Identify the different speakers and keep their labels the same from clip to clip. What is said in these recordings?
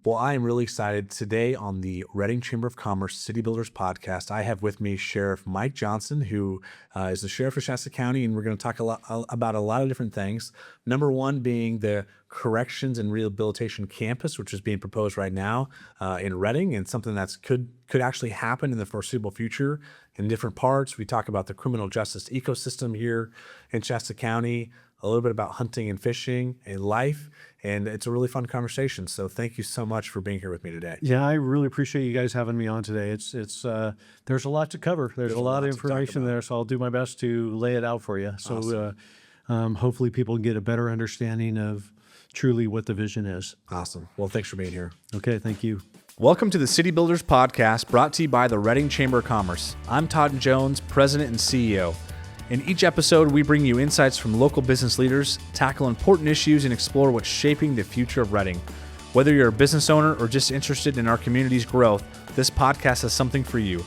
Speaker 1: Well, I am really excited. Today on the Reading Chamber of Commerce City Builders podcast, I have with me Sheriff Mike Johnson, who is the Sheriff of Shasta County, and we're going to talk about a lot of different things. Number one being the Corrections and Rehabilitation Campus, which is being proposed right now in Reading, and something that could actually happen in the foreseeable future in different parts. We talk about the criminal justice ecosystem here in Shasta County, a little bit about hunting and fishing and life, and it's a really fun conversation. So thank you so much for being here with me today.
Speaker 2: Yeah, I really appreciate you guys having me on today. It's there's a lot to cover. There's a lot of information there, so I'll do my best to lay it out for you. So hopefully people get a better understanding of truly what the vision is.
Speaker 1: Awesome. Well, thanks for being here.
Speaker 2: Okay, thank you.
Speaker 1: Welcome to the City Builders podcast, brought to you by the Reading Chamber of Commerce. I'm Todd Jones, President and CEO. In each episode, we bring you insights from local business leaders, tackle important issues, and explore what's shaping the future of Reading. Whether you're a business owner or just interested in our community's growth, this podcast has something for you.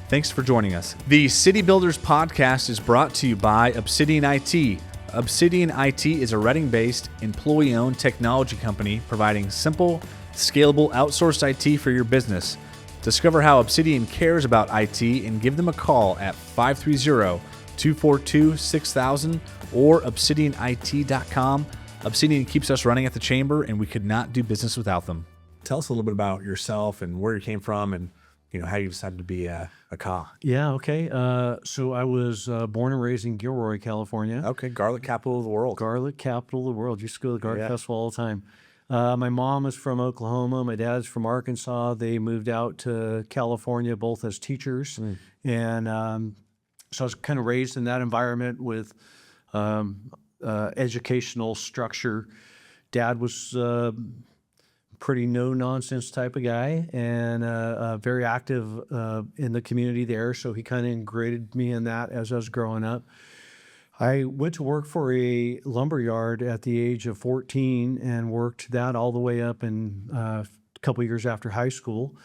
Speaker 1: Thanks for joining us. The City Builders podcast is brought to you by Obsidian IT. Obsidian IT is a Reading-based, employee-owned technology company providing simple, scalable, outsourced IT for your business. Discover how Obsidian cares about IT and give them a call at 530-242-6000 or obsidianit.com. Obsidian keeps us running at the Chamber, and we could not do business without them. Tell us a little bit about yourself and where you came from and how you decided to be a CA.
Speaker 2: Yeah, okay. So I was born and raised in Gilroy, California.
Speaker 1: Okay, garlic capital of the world.
Speaker 2: Garlic capital of the world. Used to go to the Garlic Festival all the time. My mom is from Oklahoma. My dad's from Arkansas. They moved out to California both as teachers. And so I was kind of raised in that environment with educational structure. Dad was pretty no-nonsense type of guy and very active in the community there. So he kind of integrated me in that as I was growing up. I went to work for a lumber yard at the age of 14 and worked that all the way up in a couple years after high school.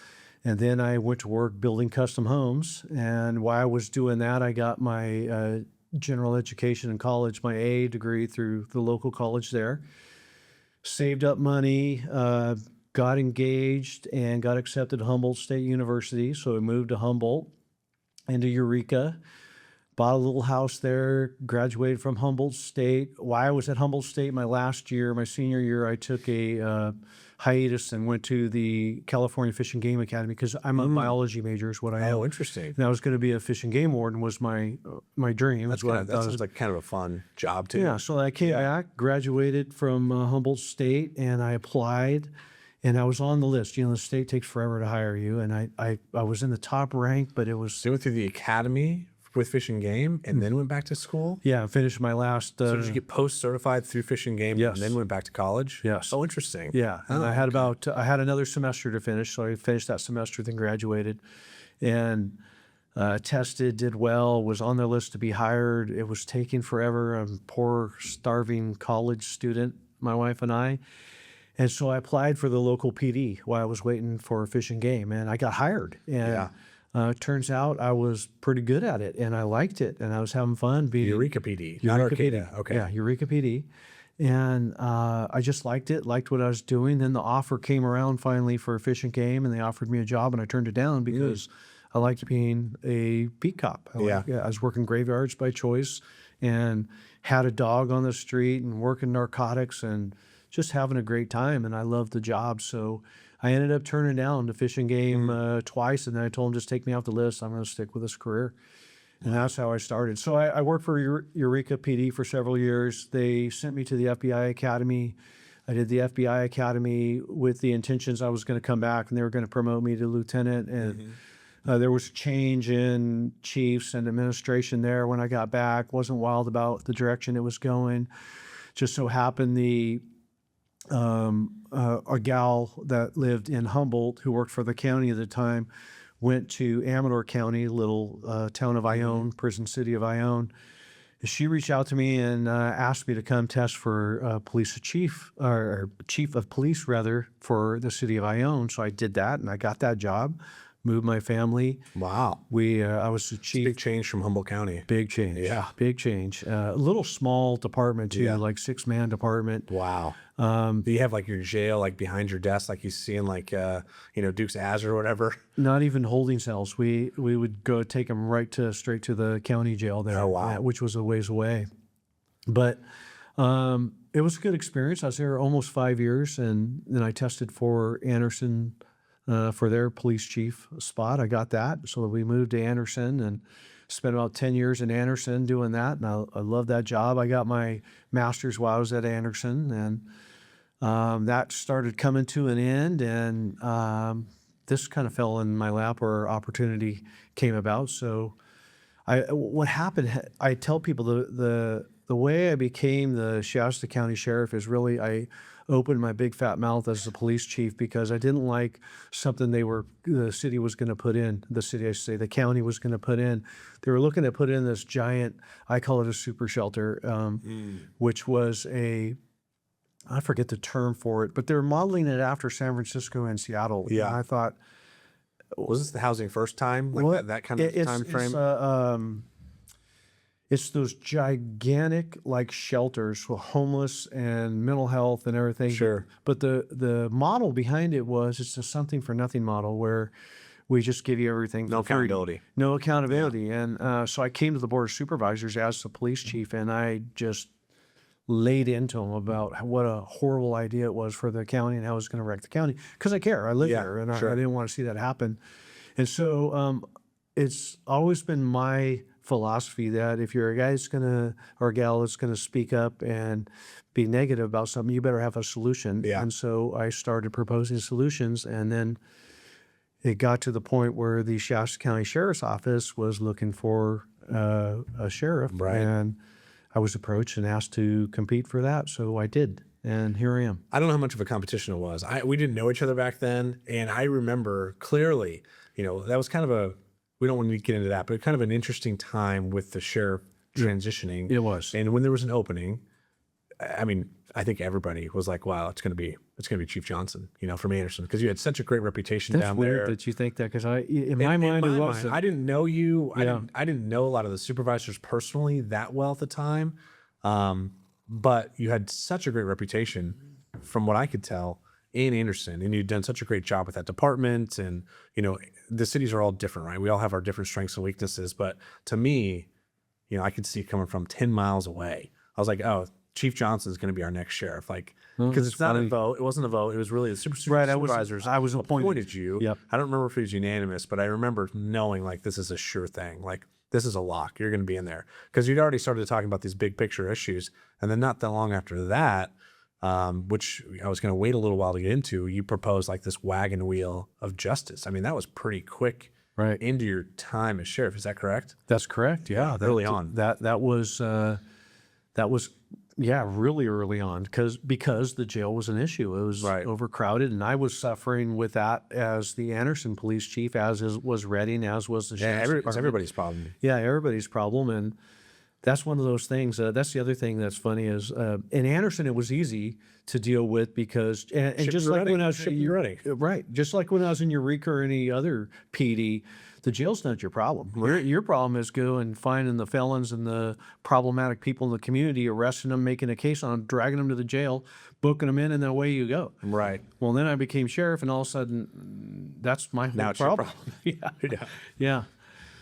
Speaker 2: And then I went to work building custom homes. And while I was doing that, I got my general education in college, my AA degree through the local college there. Saved up money, got engaged, and got accepted to Humboldt State University. So I moved to Humboldt into Eureka. Bought a little house there, graduated from Humboldt State. While I was at Humboldt State my senior year, I took a hiatus and went to the California Fish and Game Academy because I'm a biology major is what I am.
Speaker 1: Oh, interesting.
Speaker 2: And I was going to be a fish and game warden was my dream.
Speaker 1: That sounds like kind of a fun job too.
Speaker 2: Yeah, so I graduated from Humboldt State and I applied and I was on the list. The state takes forever to hire you. And I was in the top rank, but it was...
Speaker 1: So you went through the academy with Fish and Game and then went back to school?
Speaker 2: Yeah, I finished my last...
Speaker 1: So did you get post-certified through Fish and Game and then went back to college?
Speaker 2: Yes.
Speaker 1: Oh, interesting.
Speaker 2: Yeah, and I had I had another semester to finish, so I finished that semester, then graduated, and tested, did well, was on their list to be hired. It was taking forever. I'm a poor, starving college student, my wife and I. And so I applied for the local PD while I was waiting for Fish and Game, and I got hired. And turns out I was pretty good at it, and I liked it, and I was having fun.
Speaker 1: Eureka PD, not Arcata. Okay.
Speaker 2: Yeah, Eureka PD. And I just liked it, liked what I was doing. Then the offer came around finally for Fish and Game, and they offered me a job, and I turned it down because I liked being a beat cop. I was working graveyards by choice and had a dog on the street and working narcotics and just having a great time, and I loved the job. So I ended up turning down the Fish and Game twice, and then I told them, just take me off the list. I'm going to stick with this career. And that's how I started. So I worked for Eureka PD for several years. They sent me to the FBI Academy. I did the FBI Academy with the intentions I was going to come back, and they were going to promote me to lieutenant. And there was a change in chiefs and administration there when I got back. Wasn't wild about the direction it was going. Just so happened a gal that lived in Humboldt who worked for the county at the time went to Amador County, little town of Ione, prison city of Ione. She reached out to me and asked me to come test for chief of police rather for the city of Ione. So I did that and I got that job, moved my family.
Speaker 1: Wow.
Speaker 2: I was the chief.
Speaker 1: Big change from Humboldt County.
Speaker 2: Big change.
Speaker 1: Yeah.
Speaker 2: Big change. A little small department too, like 6-man department.
Speaker 1: Wow. Do you have like your jail like behind your desk, like you see in like Duke's Az or whatever?
Speaker 2: Not even holding cells. We would go take them straight to the county jail there.
Speaker 1: Oh, wow.
Speaker 2: Which was a ways away. But it was a good experience. I was there almost 5 years, and then I tested for Anderson for their police chief spot. I got that, so we moved to Anderson and spent about 10 years in Anderson doing that, and I loved that job. I got my master's while I was at Anderson, and that started coming to an end, and this kind of fell in my lap where opportunity came about. So what happened, I tell people the way I became the Shasta County Sheriff is really I opened my big fat mouth as the police chief because I didn't like something the city was going to put in. The city, I should say, the county was going to put in. They were looking to put in this giant, I call it a super shelter, which was I forget the term for it, but they're modeling it after San Francisco and Seattle.
Speaker 1: Yeah.
Speaker 2: And I thought,
Speaker 1: was this the housing first time? Like that kind of time frame?
Speaker 2: It's those gigantic like shelters for homeless and mental health and everything.
Speaker 1: Sure.
Speaker 2: But the model behind it it's a something for nothing model where we just give you everything.
Speaker 1: No accountability.
Speaker 2: No accountability. Yeah. And so I came to the Board of Supervisors as the police chief, and I just laid into them about what a horrible idea it was for the county and how it was going to wreck the county. Because I care. I live there, and
Speaker 1: sure.
Speaker 2: I didn't want to see that happen. And so it's always been my philosophy that if you're a guy or a gal that's going to speak up and be negative about something, you better have a solution.
Speaker 1: Yeah.
Speaker 2: And so I started proposing solutions, and then it got to the point where the Shasta County Sheriff's Office was looking for a sheriff.
Speaker 1: Right.
Speaker 2: And I was approached and asked to compete for that. So I did. And here I am.
Speaker 1: I don't know how much of a competition it was. We didn't know each other back then. And I remember clearly, that was kind of we don't want to get into that, but kind of an interesting time with the sheriff transitioning.
Speaker 2: It was.
Speaker 1: And when there was an opening, I mean, I think everybody was like, wow, it's going to be Chief Johnson, from Anderson, because you had such a great reputation
Speaker 2: That's
Speaker 1: down
Speaker 2: weird
Speaker 1: there.
Speaker 2: that you think that, because in my mind,
Speaker 1: I didn't know you.
Speaker 2: Yeah.
Speaker 1: I didn't know a lot of the supervisors personally that well at the time. But you had such a great reputation from what I could tell in Anderson, and you'd done such a great job with that department. And, the cities are all different, right? We all have our different strengths and weaknesses. But to me, I could see it coming from 10 miles away. I was like, oh, Chief Johnson is going to be our next sheriff. Like, because it's not a vote. It wasn't a vote. It was really the supervisors.
Speaker 2: I was
Speaker 1: appointed you.
Speaker 2: Yep.
Speaker 1: I don't remember if it was unanimous, but I remember knowing like, this is a sure thing. Like, this is a lock. You're going to be in there, because you'd already started talking about these big picture issues. And then not that long after that, which I was going to wait a little while to get into, you proposed like this wagon wheel of justice. I mean, that was pretty quick into your time as sheriff. Is that correct?
Speaker 2: That's correct. Yeah.
Speaker 1: Early on.
Speaker 2: That was really early on, because the jail was an issue. It was overcrowded, and I was suffering with that as the Anderson police chief, was Redding, as was the sheriff's department.
Speaker 1: It's everybody's problem.
Speaker 2: Yeah, everybody's problem. And that's one of those things. That's the other thing that's funny is in Anderson, it was easy to deal with because, and just like when I was right, just like when I was in Eureka or any other PD, the jail's not your problem. Your problem is going finding the felons and the problematic people in the community, arresting them, making a case on them, dragging them to the jail, booking them in, and then away you go.
Speaker 1: Right.
Speaker 2: Well, then I became sheriff, and all of a sudden, that's my whole problem. Yeah.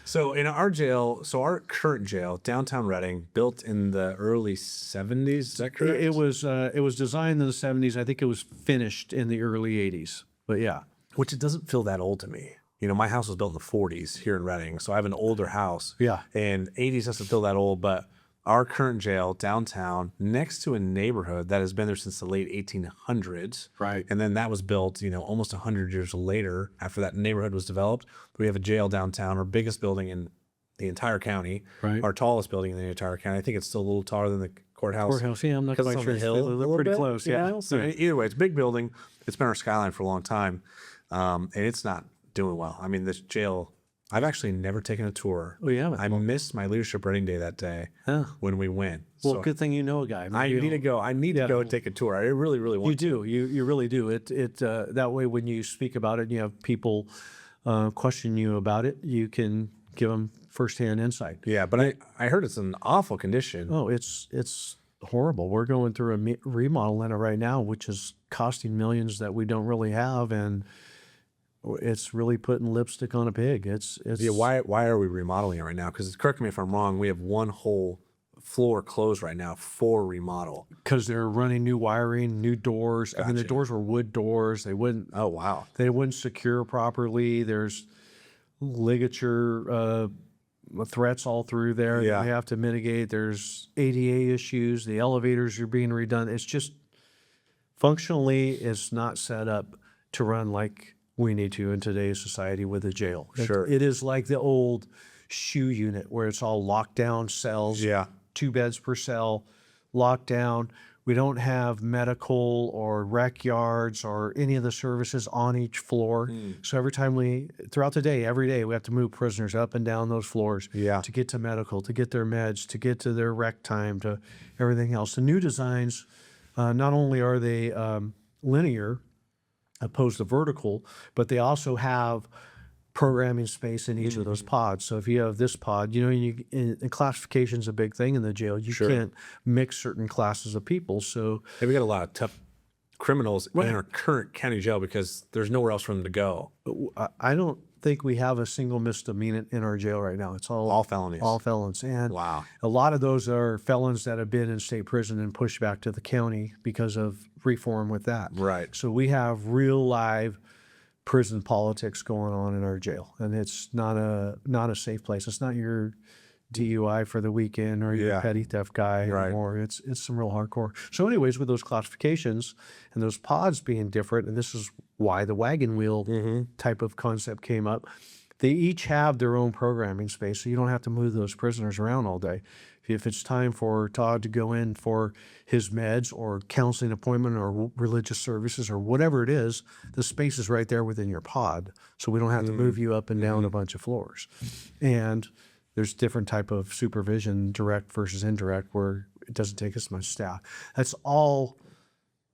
Speaker 1: So in our jail, our current jail, downtown Redding, built in the early 70s, is that correct?
Speaker 2: It was designed in the 70s. I think it was finished in the early 80s. But yeah.
Speaker 1: Which it doesn't feel that old to me. My house was built in the 40s here in Redding, so I have an older house.
Speaker 2: Yeah.
Speaker 1: And 80s doesn't feel that old, but our current jail downtown, next to a neighborhood that has been there since the late 1800s.
Speaker 2: Right.
Speaker 1: And then that was built, almost 100 years later after that neighborhood was developed. We have a jail downtown, our biggest building in the entire county, our tallest building in the entire county. I think it's still a little taller than the courthouse.
Speaker 2: Yeah, I'm not quite sure.
Speaker 1: They're
Speaker 2: pretty close, yeah.
Speaker 1: So either way, it's a big building. It's been our skyline for a long time, and it's not doing well. I mean, this jail, I've actually never taken a tour.
Speaker 2: Oh, yeah.
Speaker 1: I missed my leadership Reading Day that day when we went.
Speaker 2: Well,
Speaker 1: so
Speaker 2: good thing you know a guy.
Speaker 1: I need to go. I need to go and take a tour. I really, really want
Speaker 2: to. You really do. It that way when you speak about it, and you have people question you about it, you can give them firsthand insight.
Speaker 1: Yeah, but I heard it's an awful condition.
Speaker 2: Oh, it's horrible. We're going through a remodel in it right now, which is costing millions that we don't really have, and it's really putting lipstick on a pig. It's
Speaker 1: Yeah, why are we remodeling it right now? Because correct me if I'm wrong, we have one whole floor closed right now for remodel.
Speaker 2: because they're running new wiring, new doors. I mean, the
Speaker 1: Gotcha.
Speaker 2: doors were wood doors. They wouldn't
Speaker 1: Oh wow.
Speaker 2: secure properly. There's ligature threats all through there.
Speaker 1: Yeah.
Speaker 2: They have to mitigate. There's ADA issues. The elevators are being redone. It's just functionally, it's not set up to run like we need to in today's society with a jail.
Speaker 1: Sure.
Speaker 2: It is like the old SHU unit where it's all locked down cells.
Speaker 1: Yeah.
Speaker 2: 2 beds per cell, locked down. We don't have medical or rec yards or any of the services on each floor. So every time throughout the day, every day, we have to move prisoners up and down those floors
Speaker 1: Yeah.
Speaker 2: to get to medical, to get their meds, to get to their rec time, to everything else. The new designs, not only are they linear, opposed to vertical, but they also have programming space in each of those pods. So if you have this pod, and classification is a big thing in the jail. You can't mix certain classes of people. So
Speaker 1: Hey, we got a lot of tough criminals in our current county jail because there's nowhere else for them to go.
Speaker 2: I don't think we have a single misdemeanor in our jail right now. It's all
Speaker 1: felonies.
Speaker 2: All felons. And
Speaker 1: Wow.
Speaker 2: a lot of those are felons that have been in state prison and pushed back to the county because of reform with that.
Speaker 1: Right.
Speaker 2: So we have real live prison politics going on in our jail, and it's not a safe place. It's not your DUI for the weekend or your petty theft guy anymore. It's some real hardcore. So anyways, with those classifications and those pods being different, and this is why the wagon wheel type of concept came up, they each have their own programming space, so you don't have to move those prisoners around all day. If it's time for Todd to go in for his meds or counseling appointment or religious services or whatever it is, the space is right there within your pod, so we don't have to move you up and down a bunch of floors. And there's different type of supervision, direct versus indirect, where it doesn't take as much staff. That's all.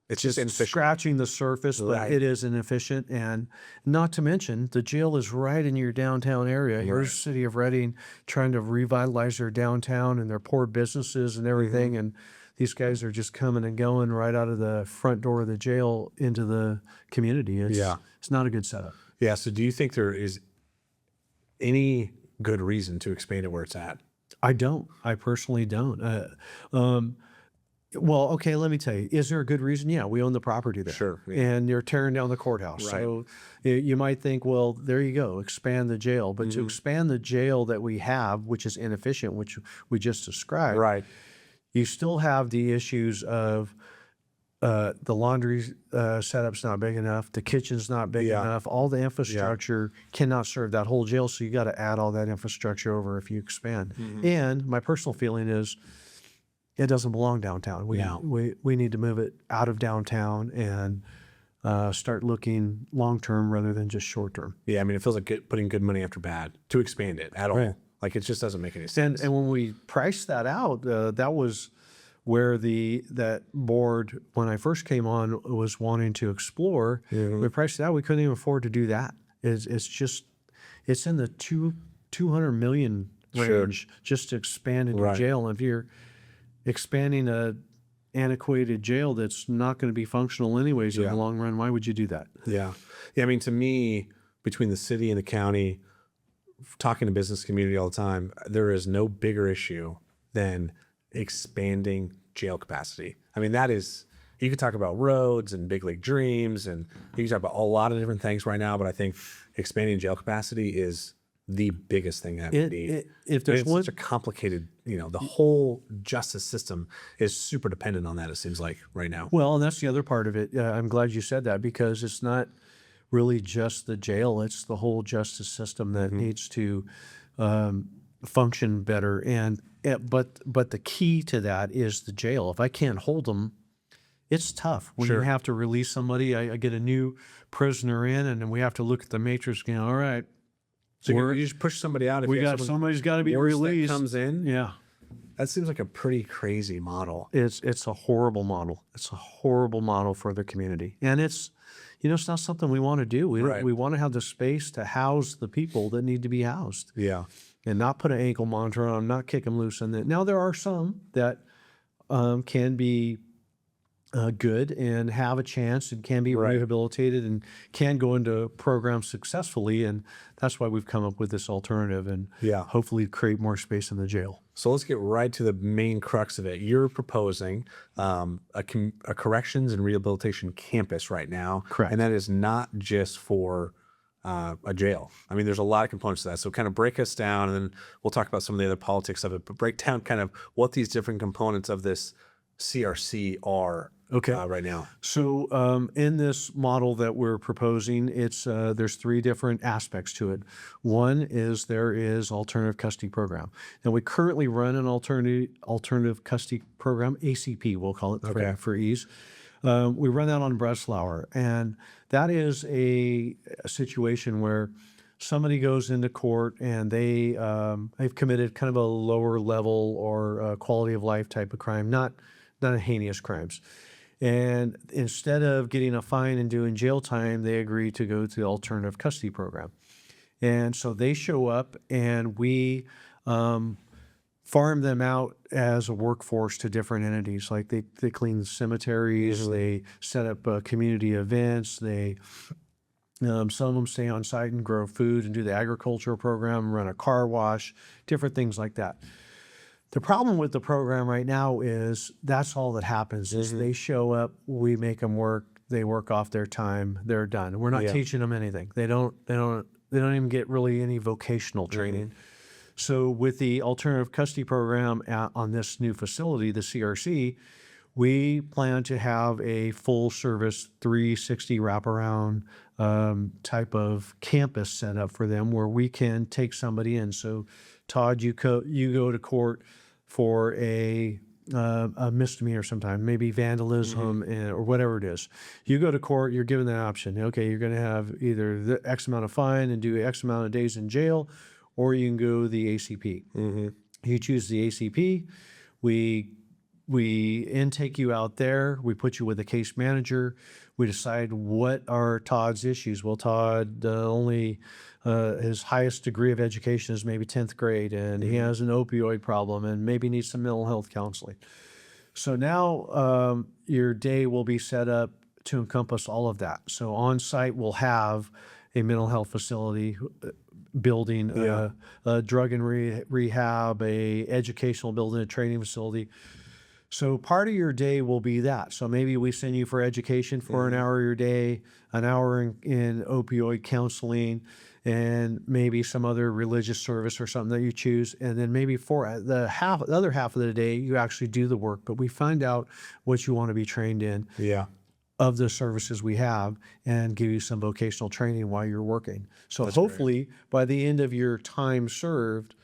Speaker 1: It's just inefficient.
Speaker 2: Scratching the surface, but it is inefficient. And not to mention, the jail is right in your downtown area. Here's the city of Reading trying to revitalize their downtown and their poor businesses and everything. And these guys are just coming and going right out of the front door of the jail into the community. It's not a good setup.
Speaker 1: Yeah. So do you think there is any good reason to expand it where it's at?
Speaker 2: I don't. I personally don't. Well, okay, let me tell you. Is there a good reason? Yeah, we own the property there.
Speaker 1: Sure, yeah.
Speaker 2: And you're tearing down the courthouse.
Speaker 1: Right.
Speaker 2: So you might think, well, there you go, expand the jail. But to expand the jail that we have, which is inefficient, which we just described,
Speaker 1: Right.
Speaker 2: you still have the issues of the laundry setup's not big enough, the kitchen's not big enough, all the infrastructure cannot serve that whole jail, so you got to add all that infrastructure over if you expand. And my personal feeling is, it doesn't belong downtown. We need to move it out of downtown and start looking long-term rather than just short-term.
Speaker 1: Yeah. I mean, it feels like putting good money after bad to expand it at all. Like it just doesn't make any sense.
Speaker 2: And when we priced that out, that was where that board, when I first came on, was wanting to explore. We priced it out. We couldn't even afford to do that. It's in the 200 million range just to expand into jail. And if you're expanding a antiquated jail that's not going to be functional anyways in the long run, why would you do that?
Speaker 1: Yeah. I mean, to me, between the city and the county, talking to business community all the time, there is no bigger issue than expanding jail capacity. I mean, you could talk about roads and big league dreams, and you can talk about a lot of different things right now, but I think expanding jail capacity is the biggest thing that we need.
Speaker 2: If there's
Speaker 1: such a complicated, the whole justice system is super dependent on that, it seems like right now.
Speaker 2: Well, and that's the other part of it. I'm glad you said that, because it's not really just the jail, it's the whole justice system that needs to function better. But the key to that is the jail. If I can't hold them, it's tough. When you have to release somebody, I get a new prisoner in, and then we have to look at the matrix and go, all right,
Speaker 1: So you just push somebody out. If
Speaker 2: somebody's got to be
Speaker 1: worse
Speaker 2: released.
Speaker 1: that comes in.
Speaker 2: Yeah.
Speaker 1: That seems like a pretty crazy model.
Speaker 2: It's a horrible model. It's a horrible model for the community. And it's, it's not something we want to do.
Speaker 1: Right.
Speaker 2: We want to have the space to house the people that need to be housed.
Speaker 1: Yeah.
Speaker 2: And not put an ankle monitor on them, not kick them loose. And now there are some that can be good and have a chance and can be
Speaker 1: Right.
Speaker 2: rehabilitated and can go into programs successfully. And that's why we've come up with this alternative and
Speaker 1: Yeah.
Speaker 2: hopefully create more space in the jail.
Speaker 1: So let's get right to the main crux of it. You're proposing a corrections and rehabilitation campus right now.
Speaker 2: Correct.
Speaker 1: And that is not just for a jail. I mean, there's a lot of components to that. So kind of break us down, and then we'll talk about some of the other politics of it, but break down kind of what these different components of this CRC are right now.
Speaker 2: So in this model that we're proposing, there's three different aspects to it. One is there is alternative custody program. Now we currently run an alternative custody program, ACP, we'll call it for ease. We run that on Breslau, and that is a situation where somebody goes into court and they've committed kind of a lower level or quality of life type of crime, not heinous crimes. And instead of getting a fine and doing jail time, they agree to go to the alternative custody program. And so they show up and we farm them out as a workforce to different entities. Like they clean the cemeteries, they set up community events, some of them stay on site and grow food and do the agricultural program, run a car wash, different things like that. The problem with the program right now is that's all that happens is they show up, we make them work, they work off their time, they're done. We're not teaching them anything. They don't even get really any vocational training. So with the alternative custody program on this new facility, the CRC, we plan to have a full service 360 wraparound type of campus set up for them where we can take somebody in. So Todd, you go to court for a misdemeanor sometime, maybe vandalism or whatever it is. You go to court, you're given the option. Okay, you're going to have either the X amount of fine and do X amount of days in jail, or you can go the ACP. You choose the ACP. We intake you out there. We put you with a case manager. We decide what are Todd's issues. Well, Todd only his highest degree of education is maybe 10th grade, and he has an opioid problem and maybe needs some mental health counseling. So now your day will be set up to encompass all of that. So on site, we'll have a mental health facility building, a drug and rehab, a educational building, a training facility. So part of your day will be that. So maybe we send you for education for an hour of your day, an hour in opioid counseling, and maybe some other religious service or something that you choose. And then maybe for the other half of the day, you actually do the work. But we find out what you want to be trained in of the services we have and give you some vocational training while you're working. So hopefully by the end of your time served,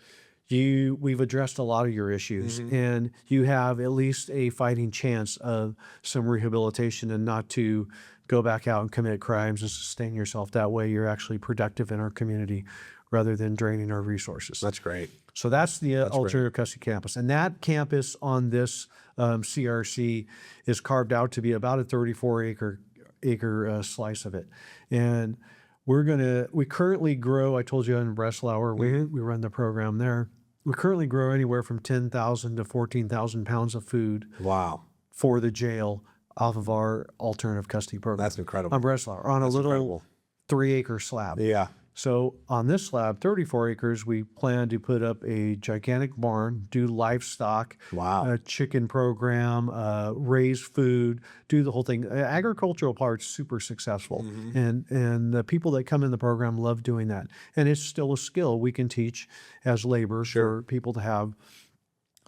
Speaker 2: we've addressed a lot of your issues and you have at least a fighting chance of some rehabilitation and not to go back out and commit crimes and sustain yourself. That way you're actually productive in our community rather than draining our resources.
Speaker 1: That's great.
Speaker 2: So that's the alternative custody campus. And that campus on this CRC is carved out to be about a 34 acre slice of it. And we currently grow, I told you in Breslau, we run the program there. We currently grow anywhere from 10,000 to 14,000 pounds of food.
Speaker 1: Wow.
Speaker 2: For the jail off of our alternative custody program.
Speaker 1: That's incredible.
Speaker 2: On Breslau, on a little 3 acre slab.
Speaker 1: Yeah.
Speaker 2: So on this slab, 34 acres, we plan to put up a gigantic barn, do livestock, a chicken program, raise food, do the whole thing. Agricultural part's super successful. And the people that come in the program love doing that. And it's still a skill we can teach as labor for people to have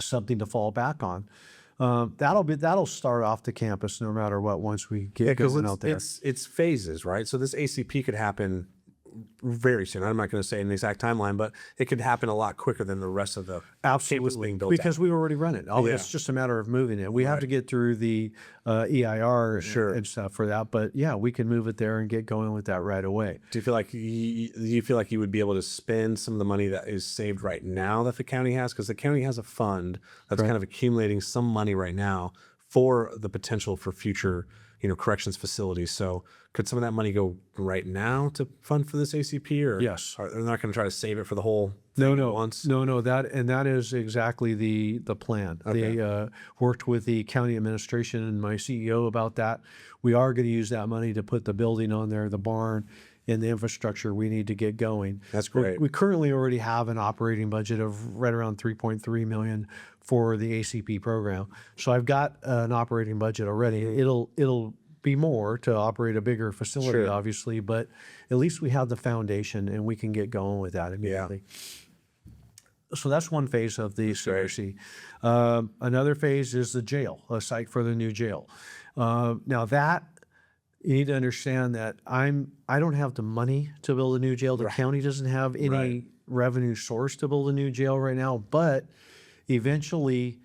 Speaker 2: something to fall back on. That'll start off the campus no matter what once we get going out there.
Speaker 1: It's phases, right? So this ACP could happen very soon. I'm not going to say an exact timeline, but it could happen a lot quicker than the rest of the campus being built
Speaker 2: because we already run it. It's just a matter of moving it. We have to get through the EIR and stuff for that, but yeah, we can move it there and get going with that right away.
Speaker 1: Do you feel like you would be able to spend some of the money that is saved right now that the county has? Because the county has a fund that's kind of accumulating some money right now for the potential for future corrections facilities. So could some of that money go right now to fund for this ACP, or
Speaker 2: Yes.
Speaker 1: are they not going to try to save it for the whole
Speaker 2: No,
Speaker 1: thing at
Speaker 2: no,
Speaker 1: once?
Speaker 2: no. That is exactly the plan.
Speaker 1: Okay.
Speaker 2: They worked with the county administration and my CEO about that. We are going to use that money to put the building on there, the barn, and the infrastructure we need to get going.
Speaker 1: That's great.
Speaker 2: We currently already have an operating budget of right around 3.3 million for the ACP program. So I've got an operating budget already. It'll be more to operate a bigger facility,
Speaker 1: Sure.
Speaker 2: obviously, but at least we have the foundation and we can get going with that immediately. So that's one phase of the CRC. Another phase is the jail, a site for the new jail. Now that, you need to understand that I don't have the money to build a new jail. The county doesn't have any revenue source to build a new jail right now, but eventually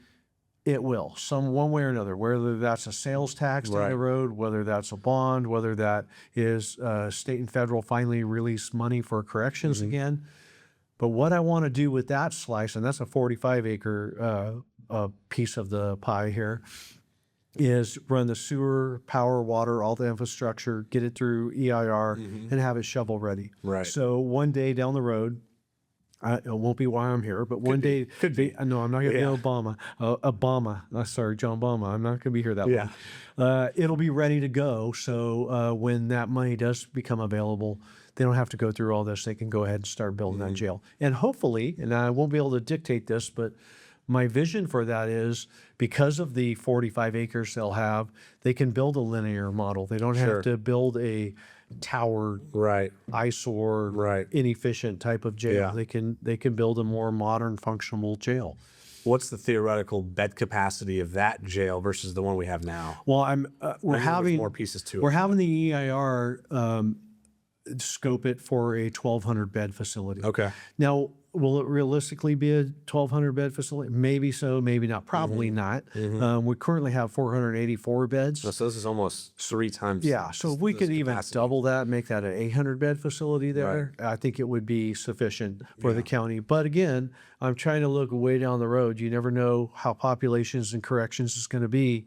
Speaker 2: it will, one way or another, whether that's a sales tax down the road, whether that's a bond, whether that is state and federal finally release money for corrections again. But what I want to do with that slice, and that's a 45-acre piece of the pie here, is run the sewer, power, water, all the infrastructure, get it through EIR, and have it shovel ready.
Speaker 1: Right.
Speaker 2: So one day down the road, it won't be why I'm here, but one day, no, I'm not going to be Obama. Sorry, John Obama. I'm not going to be here that long. It'll be ready to go. So when that money does become available, they don't have to go through all this. They can go ahead and start building that jail. And hopefully, and I won't be able to dictate this, but my vision for that is because of the 45 acres they'll have, they can build a linear model. They don't have to build a tower, eyesore, inefficient type of jail. They can build a more modern, functional jail.
Speaker 1: What's the theoretical bed capacity of that jail versus the one we have now?
Speaker 2: Well, we're having
Speaker 1: more pieces to it.
Speaker 2: We're having the EIR scope it for a 1,200 bed facility.
Speaker 1: Okay.
Speaker 2: Now, will it realistically be a 1,200 bed facility? Maybe so, maybe not. Probably not. We currently have 484 beds.
Speaker 1: So this is almost 3 times.
Speaker 2: Yeah. So if we could even double that, make that an 800 bed facility there, I think it would be sufficient for the county. But again, I'm trying to look way down the road. You never know how populations and corrections is going to be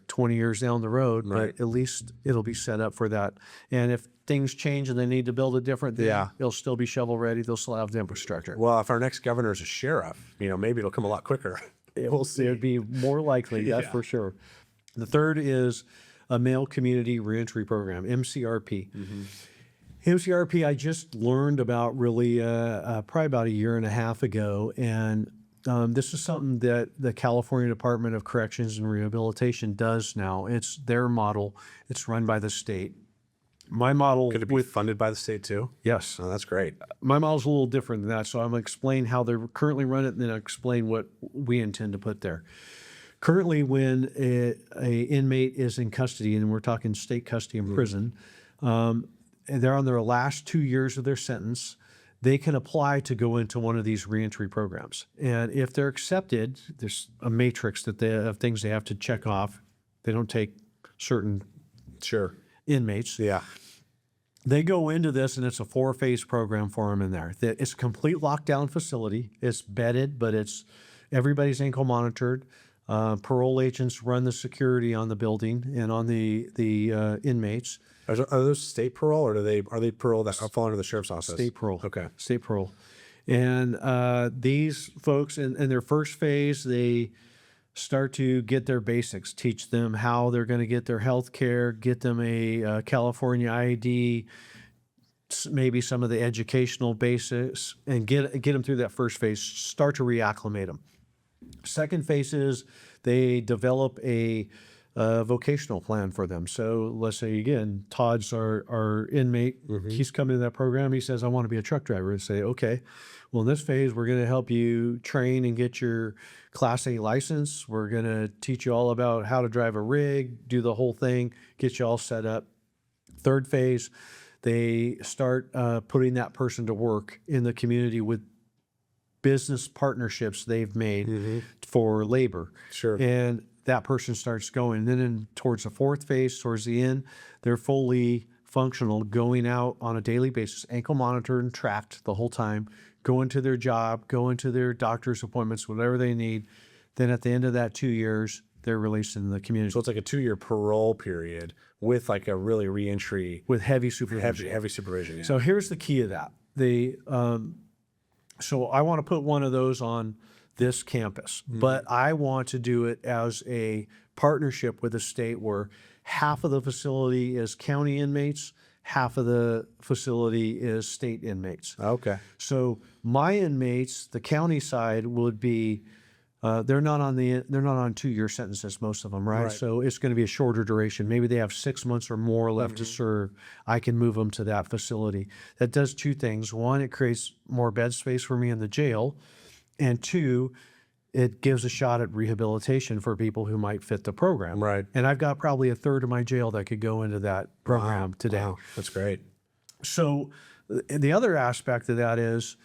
Speaker 2: 20 years down the road, but at least it'll be set up for that. And if things change and they need to build a different thing, it'll still be shovel ready. They'll still have the infrastructure.
Speaker 1: Well, if our next governor is a sheriff, maybe it'll come a lot quicker. We'll see.
Speaker 2: It would be more likely, that's for sure. The third is a male community reentry program, MCRP. MCRP, I just learned about really probably about a year and a half ago, and this is something that the California Department of Corrections and Rehabilitation does now. It's their model. It's run by the state. My model...
Speaker 1: Could it be funded by the state too?
Speaker 2: Yes.
Speaker 1: Oh, that's great.
Speaker 2: My model's a little different than that, so I'm going to explain how they're currently run it, and then I'll explain what we intend to put there. Currently, when a inmate is in custody, and we're talking state custody in prison, and they're on their last 2 years of their sentence, they can apply to go into one of these reentry programs. And if they're accepted, there's a matrix of things they have to check off. They don't take certain inmates. They go into this, and it's a 4-phase program for them in there. It's a complete lockdown facility. It's bedded, but everybody's ankle monitored. Parole agents run the security on the building and on the inmates.
Speaker 1: Are those state parole, or are they parole that fall under the sheriff's office?
Speaker 2: State parole.
Speaker 1: Okay.
Speaker 2: State parole. And these folks, in their first phase, they start to get their basics, teach them how they're going to get their health care, get them a California ID, maybe some of the educational basics, and get them through that first phase, start to reacclimate them. Second phase is they develop a vocational plan for them. So let's say, again, Todd's our inmate. He's coming to that program. He says, I want to be a truck driver. And say, okay, well, in this phase, we're going to help you train and get your Class A license. We're going to teach you all about how to drive a rig, do the whole thing, get you all set up. Third phase, they start putting that person to work in the community with business partnerships they've made for labor. And that person starts going. And then towards the fourth phase, towards the end, they're fully functional, going out on a daily basis, ankle monitored and tracked the whole time, going to their job, going to their doctor's appointments, whatever they need. Then at the end of that 2 years, they're released in the community.
Speaker 1: So it's like a 2-year parole period, with like a really reentry,
Speaker 2: with heavy supervision.
Speaker 1: heavy supervision. Yeah.
Speaker 2: So here's the key of that. So I want to put one of those on this campus, but I want to do it as a partnership with the state where half of the facility is county inmates, half of the facility is state inmates.
Speaker 1: Okay.
Speaker 2: So my inmates, the county side would be, they're not on 2-year sentences, most of them, right? So it's going to be a shorter duration. Maybe they have 6 months or more left to serve. I can move them to that facility. That does two things. One, it creates more bed space for me in the jail. And two, it gives a shot at rehabilitation for people who might fit the program.
Speaker 1: Right.
Speaker 2: And I've got probably a third of my jail that could go into that program today.
Speaker 1: Wow. That's great.
Speaker 2: So the other aspect of that is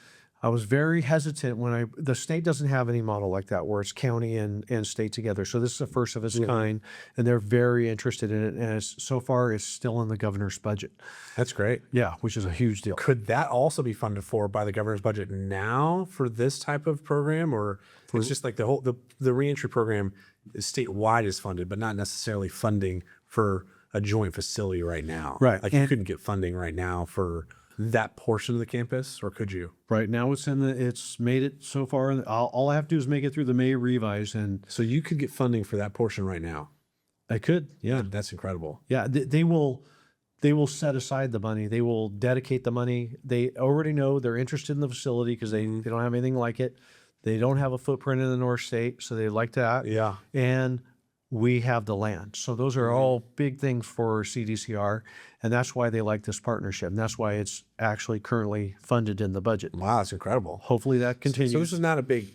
Speaker 2: I was very hesitant when the state doesn't have any model like that where it's county and state together. So this is the first of its kind, and they're very interested in it. And so far, it's still in the governor's budget.
Speaker 1: That's great.
Speaker 2: Yeah, which is a huge deal.
Speaker 1: Could that also be funded for by the governor's budget now for this type of program, or it's just like the reentry program is statewide is funded, but not necessarily funding for a joint facility right now?
Speaker 2: Right.
Speaker 1: Like you couldn't get funding right now for that portion of the campus, or could you?
Speaker 2: Right now, it's made it so far. All I have to do is make it through the May revise, and
Speaker 1: So you could get funding for that portion right now.
Speaker 2: I could. Yeah,
Speaker 1: That's incredible.
Speaker 2: yeah. They will set aside the money. They will dedicate the money. They already know they're interested in the facility because they don't have anything like it. They don't have a footprint in the North State, so they like that.
Speaker 1: Yeah.
Speaker 2: And we have the land. So those are all big things for CDCR, and that's why they like this partnership, and that's why it's actually currently funded in the budget.
Speaker 1: Wow, that's incredible.
Speaker 2: Hopefully that continues.
Speaker 1: So this is not a big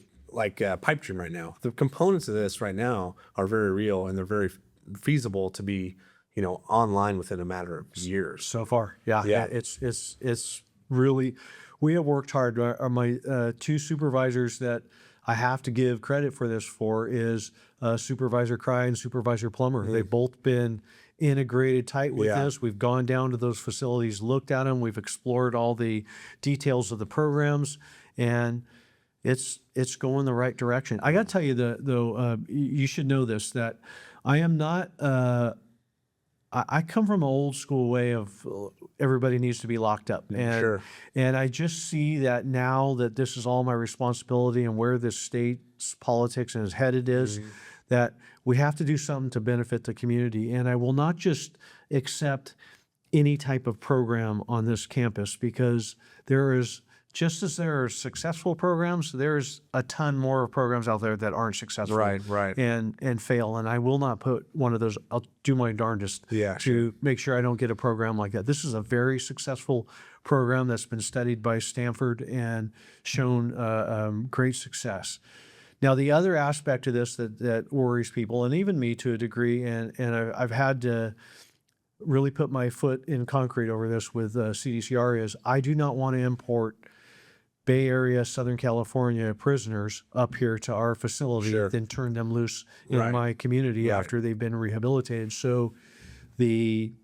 Speaker 1: pipe dream right now. The components of this right now are very real, and they're very feasible to be, online within a matter of years.
Speaker 2: So far, yeah. It's really, we have worked hard. My two supervisors that I have to give credit for this for is Supervisor Cry and Supervisor Plummer. They've both been integrated tight with this. We've gone down to those facilities, looked at them. We've explored all the details of the programs, and it's going the right direction. I got to tell you, though, you should know this, that I am not I come from an old school way of everybody needs to be locked up. And, and I just see that now that this is all my responsibility and where this state's politics and is headed is, that we have to do something to benefit the community. And I will not just accept any type of program on this campus, because there is, just as there are successful programs, there's a ton more programs out there that aren't successful, and fail. And I will not put one of those. I'll do my darndest to make sure I don't get a program like that. This is a very successful program that's been studied by Stanford and shown great success. Now, the other aspect of this that worries people, and even me to a degree, and I've had to really put my foot in concrete over this with CDCR, is I do not want to import Bay Area, Southern California prisoners up here to our facility, then turn them loose in my community after they've been rehabilitated. So the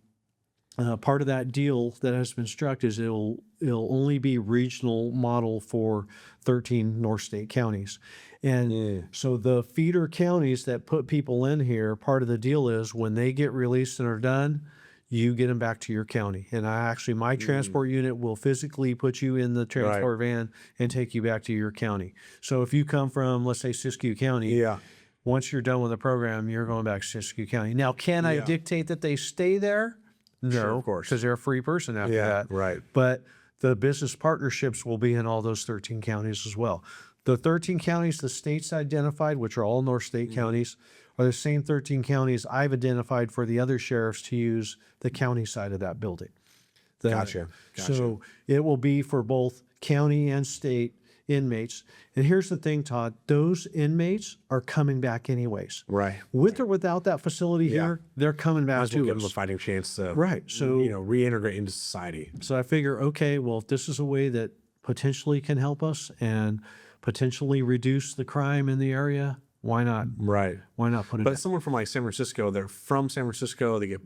Speaker 2: part of that deal that has been struck is it'll only be regional model for 13 North State counties. And so the feeder counties that put people in here, part of the deal is when they get released and are done, you get them back to your county. And my transport unit will physically put you in the transport van and take you back to your county. So if you come from, let's say, Siskiyou County, once you're done with the program, you're going back to Siskiyou County. Now, can I dictate that they stay there? No,
Speaker 1: of course,
Speaker 2: because they're a free person after that. But the business partnerships will be in all those 13 counties as well. The 13 counties the state's identified, which are all North State counties, are the same 13 counties I've identified for the other sheriffs to use the county side of that building.
Speaker 1: Gotcha.
Speaker 2: So it will be for both county and state inmates. And here's the thing, Todd, those inmates are coming back anyways. With or without that facility here, they're coming back to
Speaker 1: give
Speaker 2: us.
Speaker 1: them a fighting chance to
Speaker 2: So
Speaker 1: reintegrate into society.
Speaker 2: So I figure, okay, well, if this is a way that potentially can help us and potentially reduce the crime in the area, why not? Why not put it?
Speaker 1: But someone from like San Francisco, they're from San Francisco, they get,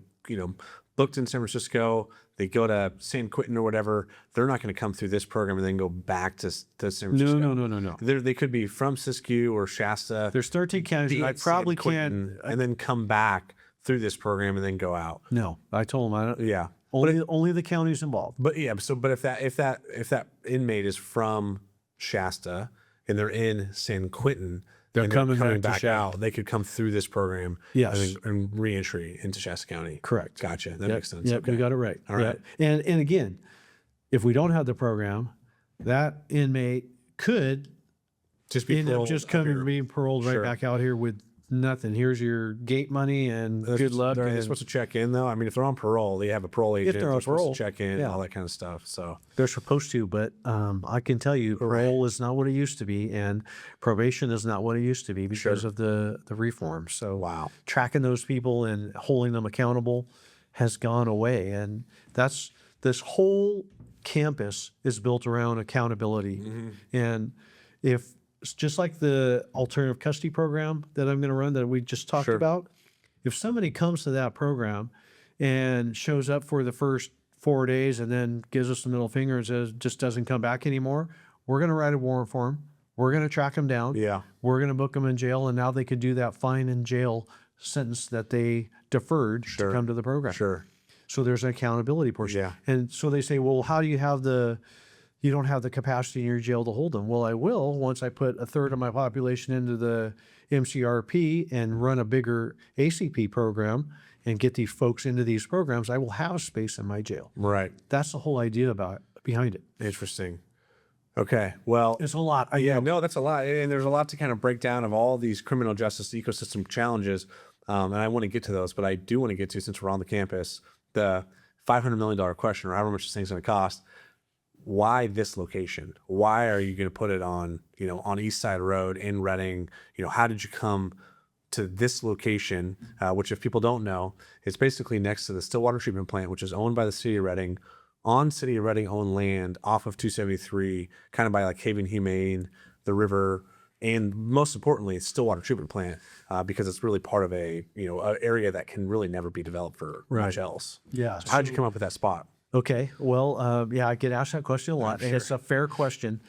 Speaker 1: booked in San Francisco, they go to San Quentin or whatever, they're not going to come through this program and then go back to San Francisco.
Speaker 2: No.
Speaker 1: They could be from Siskiyou or Shasta.
Speaker 2: There's 13 counties. I probably can't.
Speaker 1: And then come back through this program and then go out.
Speaker 2: No, I told him I don't.
Speaker 1: Yeah.
Speaker 2: Only the county's involved.
Speaker 1: But yeah, but if that inmate is from Shasta and they're in San Quentin,
Speaker 2: They're coming back to
Speaker 1: back
Speaker 2: Shasta.
Speaker 1: out, they could come through this program.
Speaker 2: Yes.
Speaker 1: And reentry into Shasta County.
Speaker 2: Correct.
Speaker 1: Gotcha. That makes sense.
Speaker 2: Yep,
Speaker 1: Okay.
Speaker 2: you got it right.
Speaker 1: All right.
Speaker 2: Yeah. And again, if we don't have the program, that inmate could
Speaker 1: Just be
Speaker 2: end up
Speaker 1: paroled
Speaker 2: just
Speaker 1: up
Speaker 2: coming
Speaker 1: here.
Speaker 2: being paroled right
Speaker 1: Sure.
Speaker 2: back out here with nothing. Here's your gate money and good luck.
Speaker 1: They're
Speaker 2: and
Speaker 1: supposed to check in though. I mean, if they're on parole, they have a parole agent.
Speaker 2: they're on
Speaker 1: supposed
Speaker 2: parole,
Speaker 1: to check in,
Speaker 2: yeah.
Speaker 1: all that kind of stuff. So
Speaker 2: They're supposed to, but I can tell you, parole is not what it used to be, and probation is not what it used to be because of the reform. So
Speaker 1: wow.
Speaker 2: tracking those people and holding them accountable has gone away, and that's this whole campus is built around accountability. And if it's just like the alternative custody program that I'm going to run that we just talked about, if somebody comes to that program and shows up for the first 4 days and then gives us the middle finger and says just doesn't come back anymore, we're going to write a warrant for him. We're going to track him down.
Speaker 1: Yeah.
Speaker 2: We're going to book him in jail, and now they could do that fine in jail sentence that they deferred to come to the program.
Speaker 1: Sure.
Speaker 2: So there's an accountability portion.
Speaker 1: Yeah.
Speaker 2: And so they say, well, how do you have you don't have the capacity in your jail to hold them? Well, I will once I put a third of my population into the MCRP and run a bigger ACP program and get these folks into these programs, I will have space in my jail.
Speaker 1: Right.
Speaker 2: That's the whole idea behind it.
Speaker 1: Interesting. Okay. Well,
Speaker 2: It's a lot.
Speaker 1: yeah, no, that's a lot. And there's a lot to kind of break down of all these criminal justice ecosystem challenges. And I want to get to those, but I do want to get to, since we're on the campus, the $500 million question, or however much this thing's going to cost. Why this location? Why are you going to put it on, on East Side Road in Reading? How did you come to this location, which if people don't know, it's basically next to the Stillwater Treatment Plant, which is owned by the City of Reading, on City of Reading owned land off of 273, kind of by like Haven Humane, the river, and most importantly, Stillwater Treatment Plant, because it's really part of a area that can really never be developed for much else.
Speaker 2: Yeah.
Speaker 1: So how did you come up with that spot?
Speaker 2: Okay. Well, yeah, I get asked that question a lot, and it's a fair question.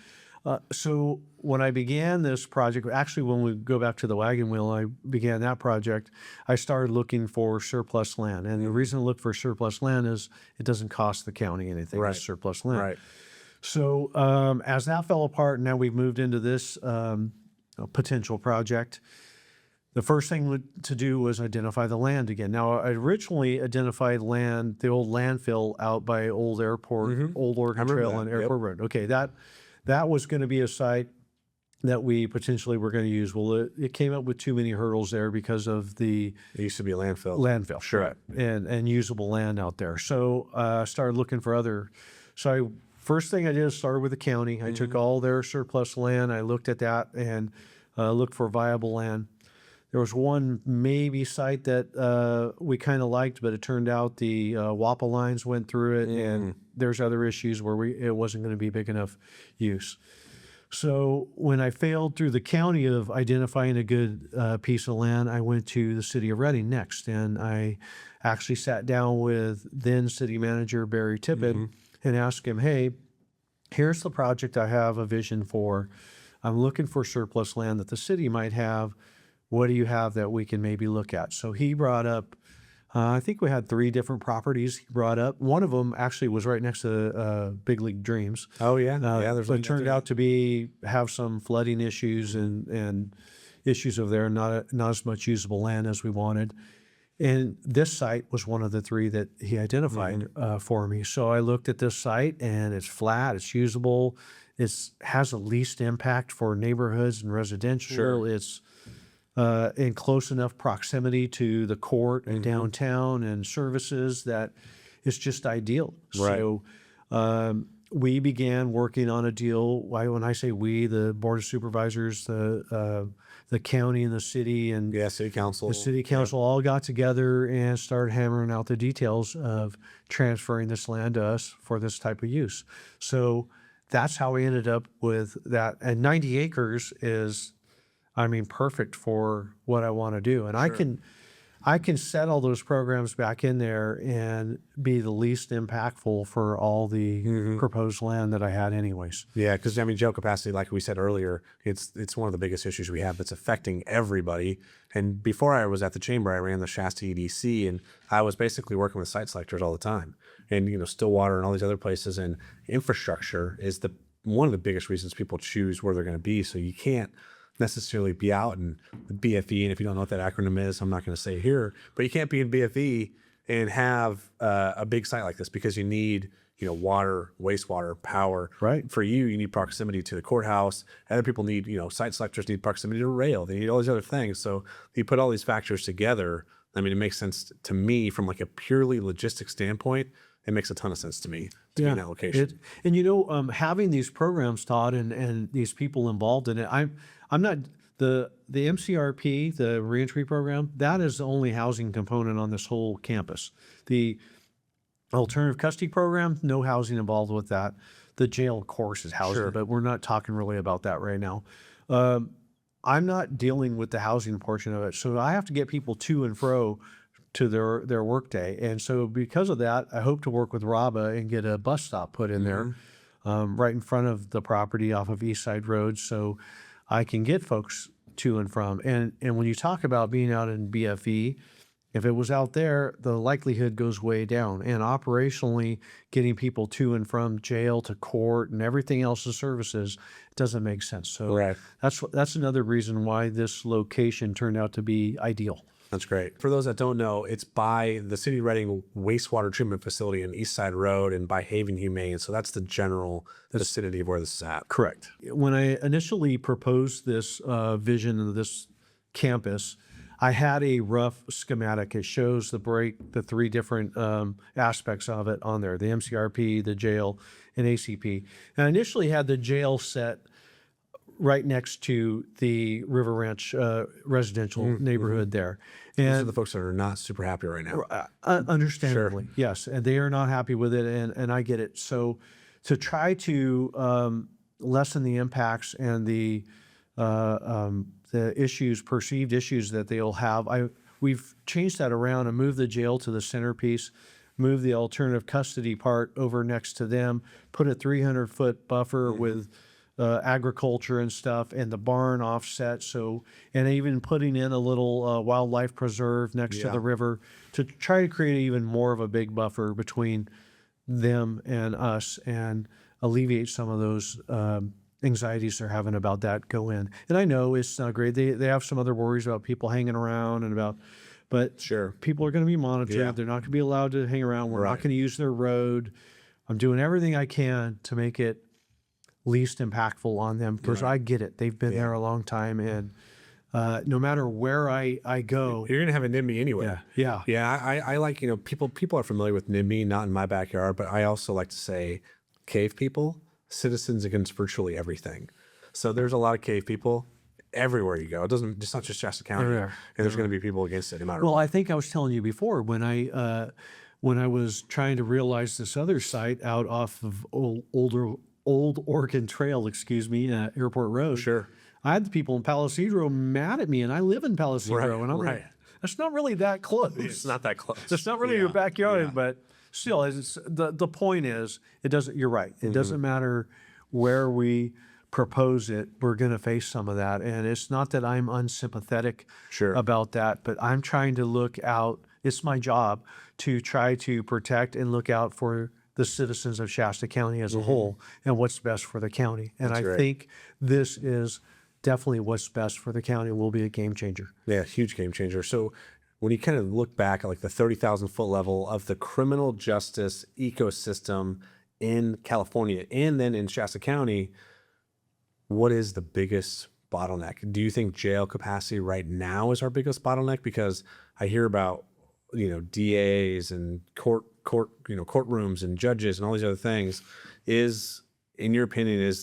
Speaker 2: So when I began this project, actually, when we go back to the wagon wheel, I began that project, I started looking for surplus land. And the reason I look for surplus land is it doesn't cost the county anything.
Speaker 1: Right.
Speaker 2: It's surplus land.
Speaker 1: Right.
Speaker 2: So as that fell apart, now we've moved into this potential project. The first thing to do was identify the land again. Now, I originally identified land, the old landfill out by Old Airport, Old Oregon Trail
Speaker 1: that.
Speaker 2: and Airport Road. Okay, that was going to be a site that we potentially were going to use. Well, it came up with too many hurdles there because of the
Speaker 1: It used to be a landfill.
Speaker 2: landfill,
Speaker 1: Sure.
Speaker 2: right, and usable land out there. So I started looking for other. So first thing I did is started with the county. I took all their surplus land. I looked at that and looked for viable land. There was one maybe site that we kind of liked, but it turned out the WAPA lines went through it, and there's other issues where it wasn't going to be big enough use. So when I failed through the county of identifying a good piece of land, I went to the city of Reading next, and I actually sat down with then city manager Barry Tippett and asked him, hey, here's the project I have a vision for. I'm looking for surplus land that the city might have. What do you have that we can maybe look at? So he brought up, I think we had 3 different properties he brought up. One of them actually was right next to Big League Dreams.
Speaker 1: Oh yeah, There's
Speaker 2: But it turned out to have some flooding issues and issues over there, not as much usable land as we wanted. And this site was one of the 3 that he identified for me. So I looked at this site, and it's flat, it's usable, it has the least impact for neighborhoods and residential.
Speaker 1: Sure.
Speaker 2: It's in close enough proximity to the court and downtown and services that it's just ideal.
Speaker 1: Right.
Speaker 2: So we began working on a deal. When I say we, the Board of Supervisors, the county and the city and
Speaker 1: city council.
Speaker 2: the city council all got together and started hammering out the details of transferring this land to us for this type of use. So that's how we ended up with that. And 90 acres is, perfect for what I want to do. And I I can set all those programs back in there and be the least impactful for all the proposed land that I had anyways.
Speaker 1: Yeah, because I mean, jail capacity, like we said earlier, it's one of the biggest issues we have that's affecting everybody. And before I was at the chamber, I ran the Shasta EDC, and I was basically working with site selectors all the time, and Stillwater and all these other places. And infrastructure is one of the biggest reasons people choose where they're going to be. So you can't necessarily be out in the BFE, and if you don't know what that acronym is, I'm not going to say here, but you can't be in BFE and have a big site like this because you need water, wastewater, power.
Speaker 2: Right.
Speaker 1: For you need proximity to the courthouse. Other people need, site selectors need proximity to rail. They need all these other things. So you put all these factors together. I mean, it makes sense to me from like a purely logistic standpoint. It makes a ton of sense to me to be in that location.
Speaker 2: And having these programs, Todd, and these people involved in it, I'm not the MCRP, the reentry program. That is the only housing component on this whole campus. The alternative custody program, no housing involved with that. The jail, of course, is housing, but we're not talking really about that right now. I'm not dealing with the housing portion of it, so I have to get people to and fro to their workday, and so because of that, I hope to work with RABA and get a bus stop put in there, right in front of the property off of East Side Road, so I can get folks to and from. And when you talk about being out in BFE, if it was out there, the likelihood goes way down. And operationally, getting people to and from jail to court and everything else, the services, doesn't make sense. So that's another reason why this location turned out to be ideal.
Speaker 1: That's great. For those that don't know, it's by the City of Reading wastewater treatment facility on East Side Road and by Haven Humane. So that's the general vicinity of where this is at.
Speaker 2: Correct. When I initially proposed this vision of this campus, I had a rough schematic. It shows the three different aspects of it on there, the MCRP, the jail, and ACP. And I initially had the jail set right next to the River Ranch residential neighborhood there. And
Speaker 1: those are the folks that are not super happy right now.
Speaker 2: Understandably, yes. And they are not happy with it, and I get it. So to try to lessen the impacts and the issues, perceived issues that they'll have, we've changed that around and moved the jail to the centerpiece, moved the alternative custody part over next to them, put a 300-foot buffer with agriculture and stuff, and the barn offset. So, and even putting in a little wildlife preserve next to the river to try to create even more of a big buffer between them and us and alleviate some of those anxieties they're having about that go in. And I know it's not great. They have some other worries about people hanging around and about, but people are going to be monitored. They're not going to be allowed to hang around. We're not going to use their road. I'm doing everything I can to make it least impactful on them because I get it. They've been there a long time, and no matter where I go,
Speaker 1: you're gonna have a NIMBY anyway. I like people are familiar with NIMBY, not in my backyard, but I also like to say cave people, citizens against virtually everything. So there's a lot of cave people everywhere you go. It's not just Shasta County, and there's going to be people against it no matter what.
Speaker 2: I think I was telling you before when I was trying to realize this other site out off of Old Oregon Trail, Airport Road. I had the people in Palo Cedro mad at me, and I live in Palo Cedro, and I'm like, that's not really that close.
Speaker 1: It's not that close.
Speaker 2: It's not really your backyard, but still, the point is, it doesn't. You're right. It doesn't matter where we propose it. We're going to face some of that, and it's not that I'm unsympathetic about that, but I'm trying to look out. It's my job to try to protect and look out for the citizens of Shasta County as a whole and what's best for the county. And I think this is definitely what's best for the county and will be a game changer.
Speaker 1: Yeah, huge game changer. So when you kind of look back at like the 30,000 foot level of the criminal justice ecosystem in California and then in Shasta County, what is the biggest bottleneck? Do you think jail capacity right now is our biggest bottleneck? Because I hear about, DAs and courtrooms and judges and all these other things. Is, in your opinion,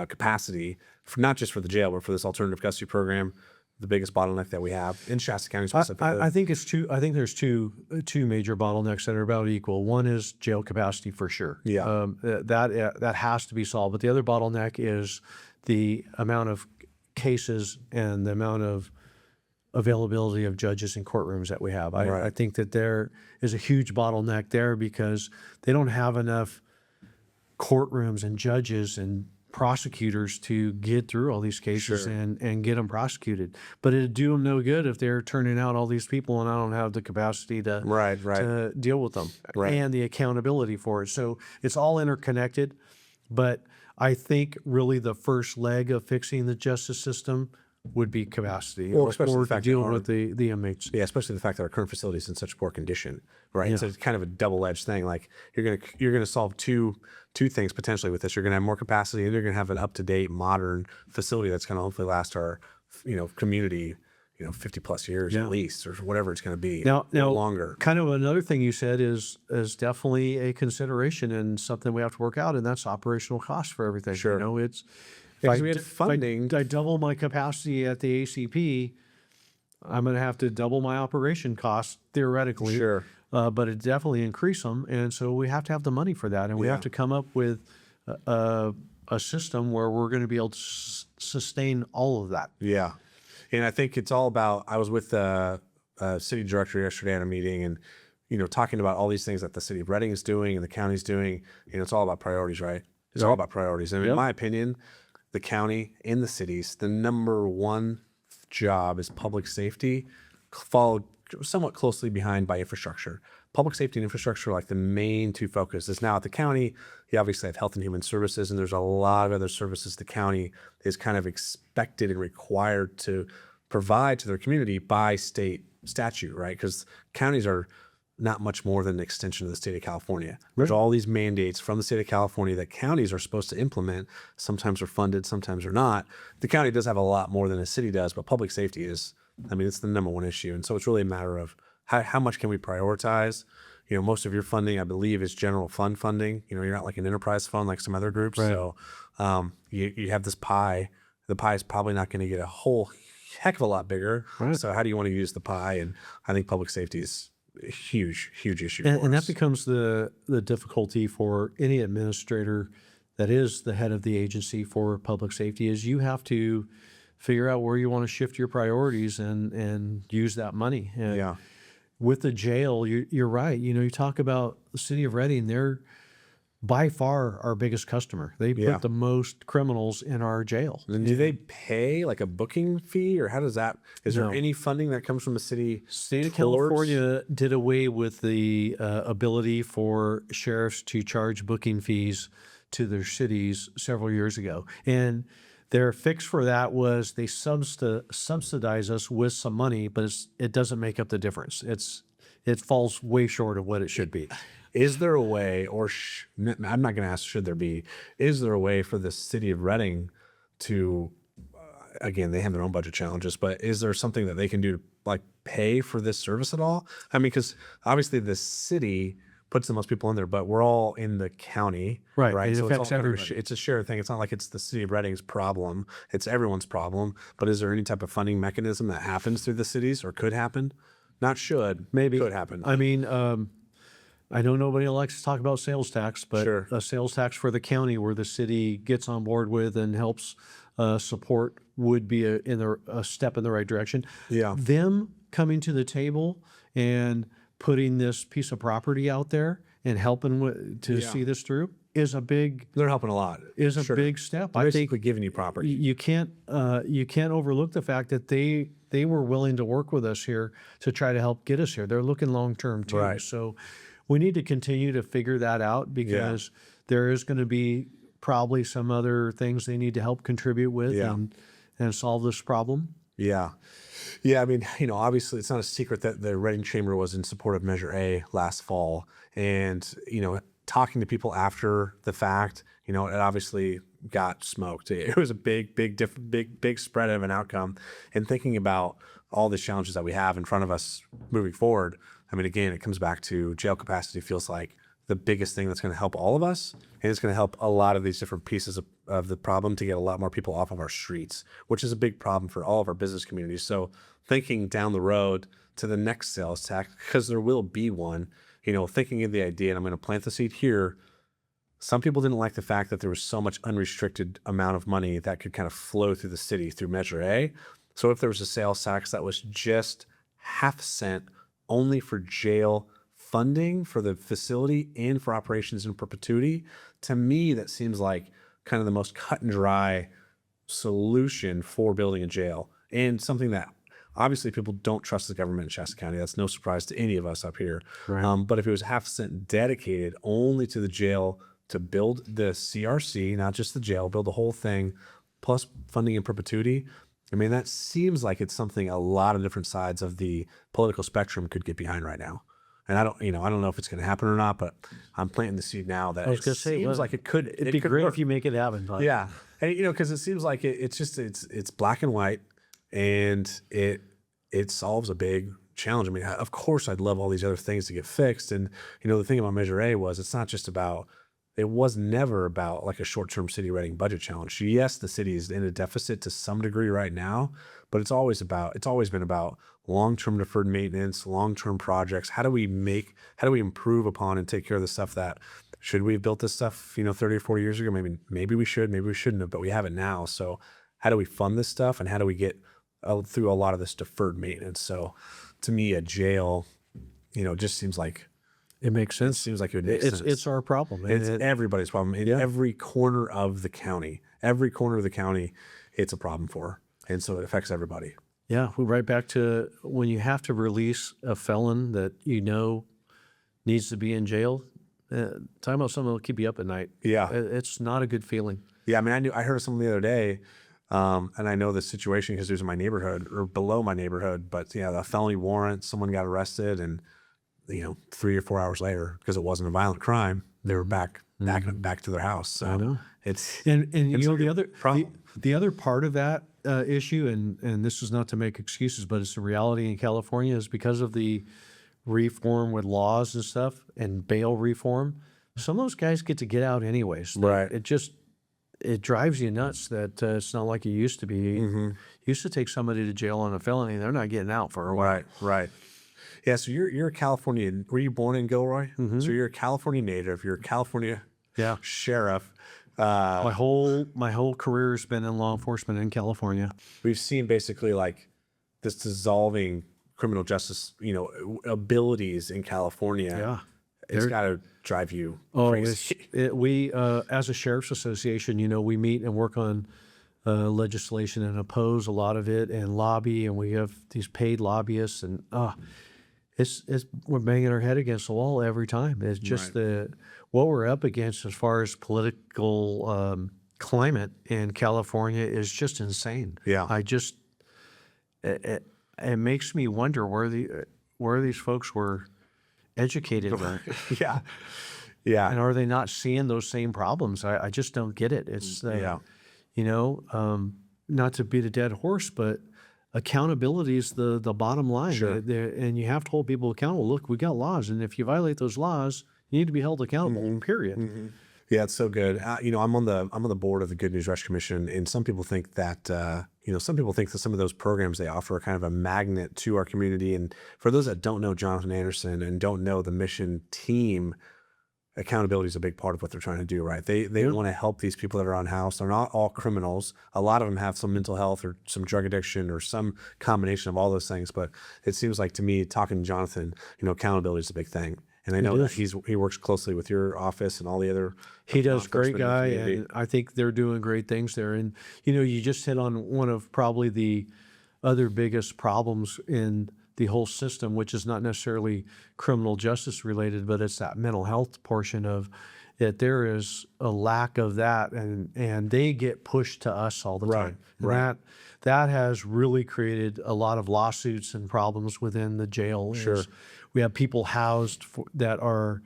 Speaker 1: capacity for not just for the jail, but for this alternative custody program, the biggest bottleneck that we have in Shasta County specifically?
Speaker 2: I think it's two. I think there's two major bottlenecks that are about equal. One is jail capacity for sure. That has to be solved. But the other bottleneck is the amount of cases and the amount of availability of judges in courtrooms that we have.
Speaker 1: Right.
Speaker 2: I think that there is a huge bottleneck there because they don't have enough courtrooms and judges and prosecutors to get through all these cases
Speaker 1: Sure.
Speaker 2: and get them prosecuted. But it'd do them no good if they're turning out all these people and I don't have the capacity to
Speaker 1: Right.
Speaker 2: to deal with them
Speaker 1: Right.
Speaker 2: and the accountability for it. So it's all interconnected. But I think really the first leg of fixing the justice system would be capacity,
Speaker 1: Well, especially the fact that
Speaker 2: dealing
Speaker 1: our-
Speaker 2: with the inmates.
Speaker 1: Yeah, especially the fact that our current facility is in such poor condition, right? So it's kind of a double-edged thing. Like you're gonna solve two things potentially with this. You're gonna have more capacity, and you're gonna have an up-to-date, modern facility that's gonna hopefully last our, community, 50 plus years at least, or whatever it's gonna be.
Speaker 2: Now,
Speaker 1: or longer.
Speaker 2: kind of another thing you said is definitely a consideration and something we have to work out, and that's operational cost for everything.
Speaker 1: Sure.
Speaker 2: It's
Speaker 1: Yeah, 'cause
Speaker 2: if
Speaker 1: we had funding.
Speaker 2: I double my capacity at the ACP, I'm going to have to double my operation costs theoretically.
Speaker 1: Sure.
Speaker 2: But it definitely increase them, and so we have to have the money for that, and we have to come up with a system where we're going to be able to sustain all of that.
Speaker 1: Yeah. And I think it's all about, I was with the city director yesterday at a meeting and, talking about all these things that the city of Reading is doing and the county's doing. It's all about priorities, right? It's all about priorities. And in my opinion, the county and the cities, the number one job is public safety, followed somewhat closely behind by infrastructure. Public safety and infrastructure are like the main two focuses. Now at the county, you obviously have health and human services, and there's a lot of other services the county is kind of expected and required to provide to their community by state statute, right? Because counties are not much more than an extension of the state of California. There's all these mandates from the state of California that counties are supposed to implement. Sometimes they're funded, sometimes they're not. The county does have a lot more than a city does, but public safety is, it's the number one issue. And so it's really a matter of how much can we prioritize? Most of your funding, I believe, is general fund funding. You're not like an enterprise fund like some other groups.
Speaker 2: Right.
Speaker 1: So you have this pie. The pie is probably not going to get a whole heck of a lot bigger. Right. So how do you want to use the pie? And I think public safety is a huge issue.
Speaker 2: And that becomes the difficulty for any administrator that is the head of the agency for public safety is you have to figure out where you want to shift your priorities and use that money. And with the jail, you're right. You talk about the city of Reading, they're by far our biggest customer. They put the most criminals in our jail.
Speaker 1: And do they pay like a booking fee, or how does that? Is there any funding that comes from the city?
Speaker 2: State of California did away with the ability for sheriffs to charge booking fees to their cities several years ago, and their fix for that was they subsidize us with some money, but it doesn't make up the difference. It falls way short of what it should be.
Speaker 1: Is there a way, or I'm not going to ask, should there be, is there a way for the city of Reading to, again, they have their own budget challenges, but is there something that they can do to like pay for this service at all? Because obviously the city puts the most people in there, but we're all in the county, right?
Speaker 2: It
Speaker 1: so
Speaker 2: affects everybody.
Speaker 1: It's a shared thing. It's not like it's the city of Reading's problem. It's everyone's problem. But is there any type of funding mechanism that happens through the cities or could happen? Not should,
Speaker 2: Maybe.
Speaker 1: could happen.
Speaker 2: I know nobody likes to talk about sales tax, but a sales tax for the county where the city gets on board with and helps support would be a step in the right direction.
Speaker 1: Yeah.
Speaker 2: Them coming to the table and putting this piece of property out there and helping to see this through is a big.
Speaker 1: They're helping a lot.
Speaker 2: Is a big step.
Speaker 1: They're
Speaker 2: I
Speaker 1: basically
Speaker 2: think
Speaker 1: giving you property.
Speaker 2: you can't overlook the fact that they were willing to work with us here to try to help get us here. They're looking long term too.
Speaker 1: Right.
Speaker 2: So we need to continue to figure that out because there is going to be probably some other things they need to help contribute with and solve this problem.
Speaker 1: Yeah. Yeah. Obviously it's not a secret that the Reading Chamber was in support of Measure A last fall. And, talking to people after the fact, it obviously got smoked. It was a big spread of an outcome. And thinking about all the challenges that we have in front of us moving forward, again, it comes back to jail capacity feels like the biggest thing that's going to help all of us. And it's going to help a lot of these different pieces of the problem to get a lot more people off of our streets, which is a big problem for all of our business communities. So thinking down the road to the next sales tax, because there will be one, thinking of the idea, and I'm going to plant the seed here. Some people didn't like the fact that there was so much unrestricted amount of money that could kind of flow through the city through Measure A. So if there was a sales tax that was just half a cent only for jail funding for the facility and for operations in perpetuity, to me, that seems like kind of the most cut and dry solution for building a jail, and something that obviously people don't trust the government in Shasta County. That's no surprise to any of us up here.
Speaker 2: Right.
Speaker 1: But if it was half a cent dedicated only to the jail to build the CRC, not just the jail, build the whole thing, plus funding in perpetuity, I mean, that seems like it's something a lot of different sides of the political spectrum could get behind right now. And I don't know if it's going to happen or not, but I'm planting the seed now that it seems like it could.
Speaker 2: It'd be great if you make it happen. But.
Speaker 1: Yeah, and because it seems like it's black and white, and it solves a big challenge. I mean, of course, I'd love all these other things to get fixed, and the thing about Measure A was it's not just about. It was never about like a short-term city rating budget challenge. Yes, the city is in a deficit to some degree right now, but it's always been about long-term deferred maintenance, long-term projects. How do we improve upon and take care of the stuff that should we have built this stuff, 30 or 40 years ago? Maybe we should, maybe we shouldn't have, but we have it now. So how do we fund this stuff, and how do we get through a lot of this deferred maintenance? So to me, a jail, just seems like
Speaker 2: it makes sense.
Speaker 1: It seems like it would make sense.
Speaker 2: It's our problem.
Speaker 1: It's everybody's problem. In every corner of the county, it's a problem for. And so it affects everybody.
Speaker 2: Yeah, we're right back to when you have to release a felon that needs to be in jail. Talking about something that'll keep you up at night.
Speaker 1: Yeah.
Speaker 2: It's not a good feeling.
Speaker 1: Yeah, I mean, I heard something the other day, and I know the situation because it was in my neighborhood or below my neighborhood, but a felony warrant, someone got arrested, and 3 or 4 hours later, because it wasn't a violent crime, they were back to their house. So
Speaker 2: I know.
Speaker 1: It's
Speaker 2: the other part of that issue, and this is not to make excuses, but it's the reality in California, is because of the reform with laws and stuff and bail reform. Some of those guys get to get out anyways.
Speaker 1: Right.
Speaker 2: It drives you nuts that it's not like it used to be. You used to take somebody to jail on a felony, they're not getting out for a while.
Speaker 1: Right. Yeah, so you're a California. Were you born in Gilroy? So you're a California native. You're a California sheriff.
Speaker 2: My whole career has been in law enforcement in California.
Speaker 1: We've seen basically like this dissolving criminal justice, abilities in California.
Speaker 2: Yeah,
Speaker 1: it's got to drive you crazy.
Speaker 2: We as a sheriff's association, we meet and work on legislation and oppose a lot of it and lobby, and we have these paid lobbyists, and we're banging our head against the wall every time. It's just what we're up against as far as political climate in California is just insane.
Speaker 1: Yeah,
Speaker 2: it makes me wonder where these folks were educated.
Speaker 1: Yeah,
Speaker 2: and are they not seeing those same problems? I just don't get it. It's not to beat a dead horse, but accountability is the bottom line.
Speaker 1: Sure.
Speaker 2: And you have to hold people accountable. Look, we got laws, and if you violate those laws, you need to be held accountable. Period.
Speaker 1: Yeah, it's so good. I'm on the board of the Good News Rescue Commission, and some people think that some of those programs they offer are kind of a magnet to our community. And for those that don't know Jonathan Anderson and don't know the mission team, accountability is a big part of what they're trying to do, right? They want to help these people that are unhoused. They're not all criminals. A lot of them have some mental health or some drug addiction or some combination of all those things. But it seems like to me, talking to Jonathan, accountability is a big thing. And I know that he works closely with your office and all the other.
Speaker 2: He does, great guy, and I think they're doing great things there. And you just hit on one of probably the other biggest problems in the whole system, which is not necessarily criminal justice related, but it's that mental health portion of it. There is a lack of that, and they get pushed to us all the time.
Speaker 1: Right.
Speaker 2: That has really created a lot of lawsuits and problems within the jail.
Speaker 1: Sure.
Speaker 2: We have people housed that are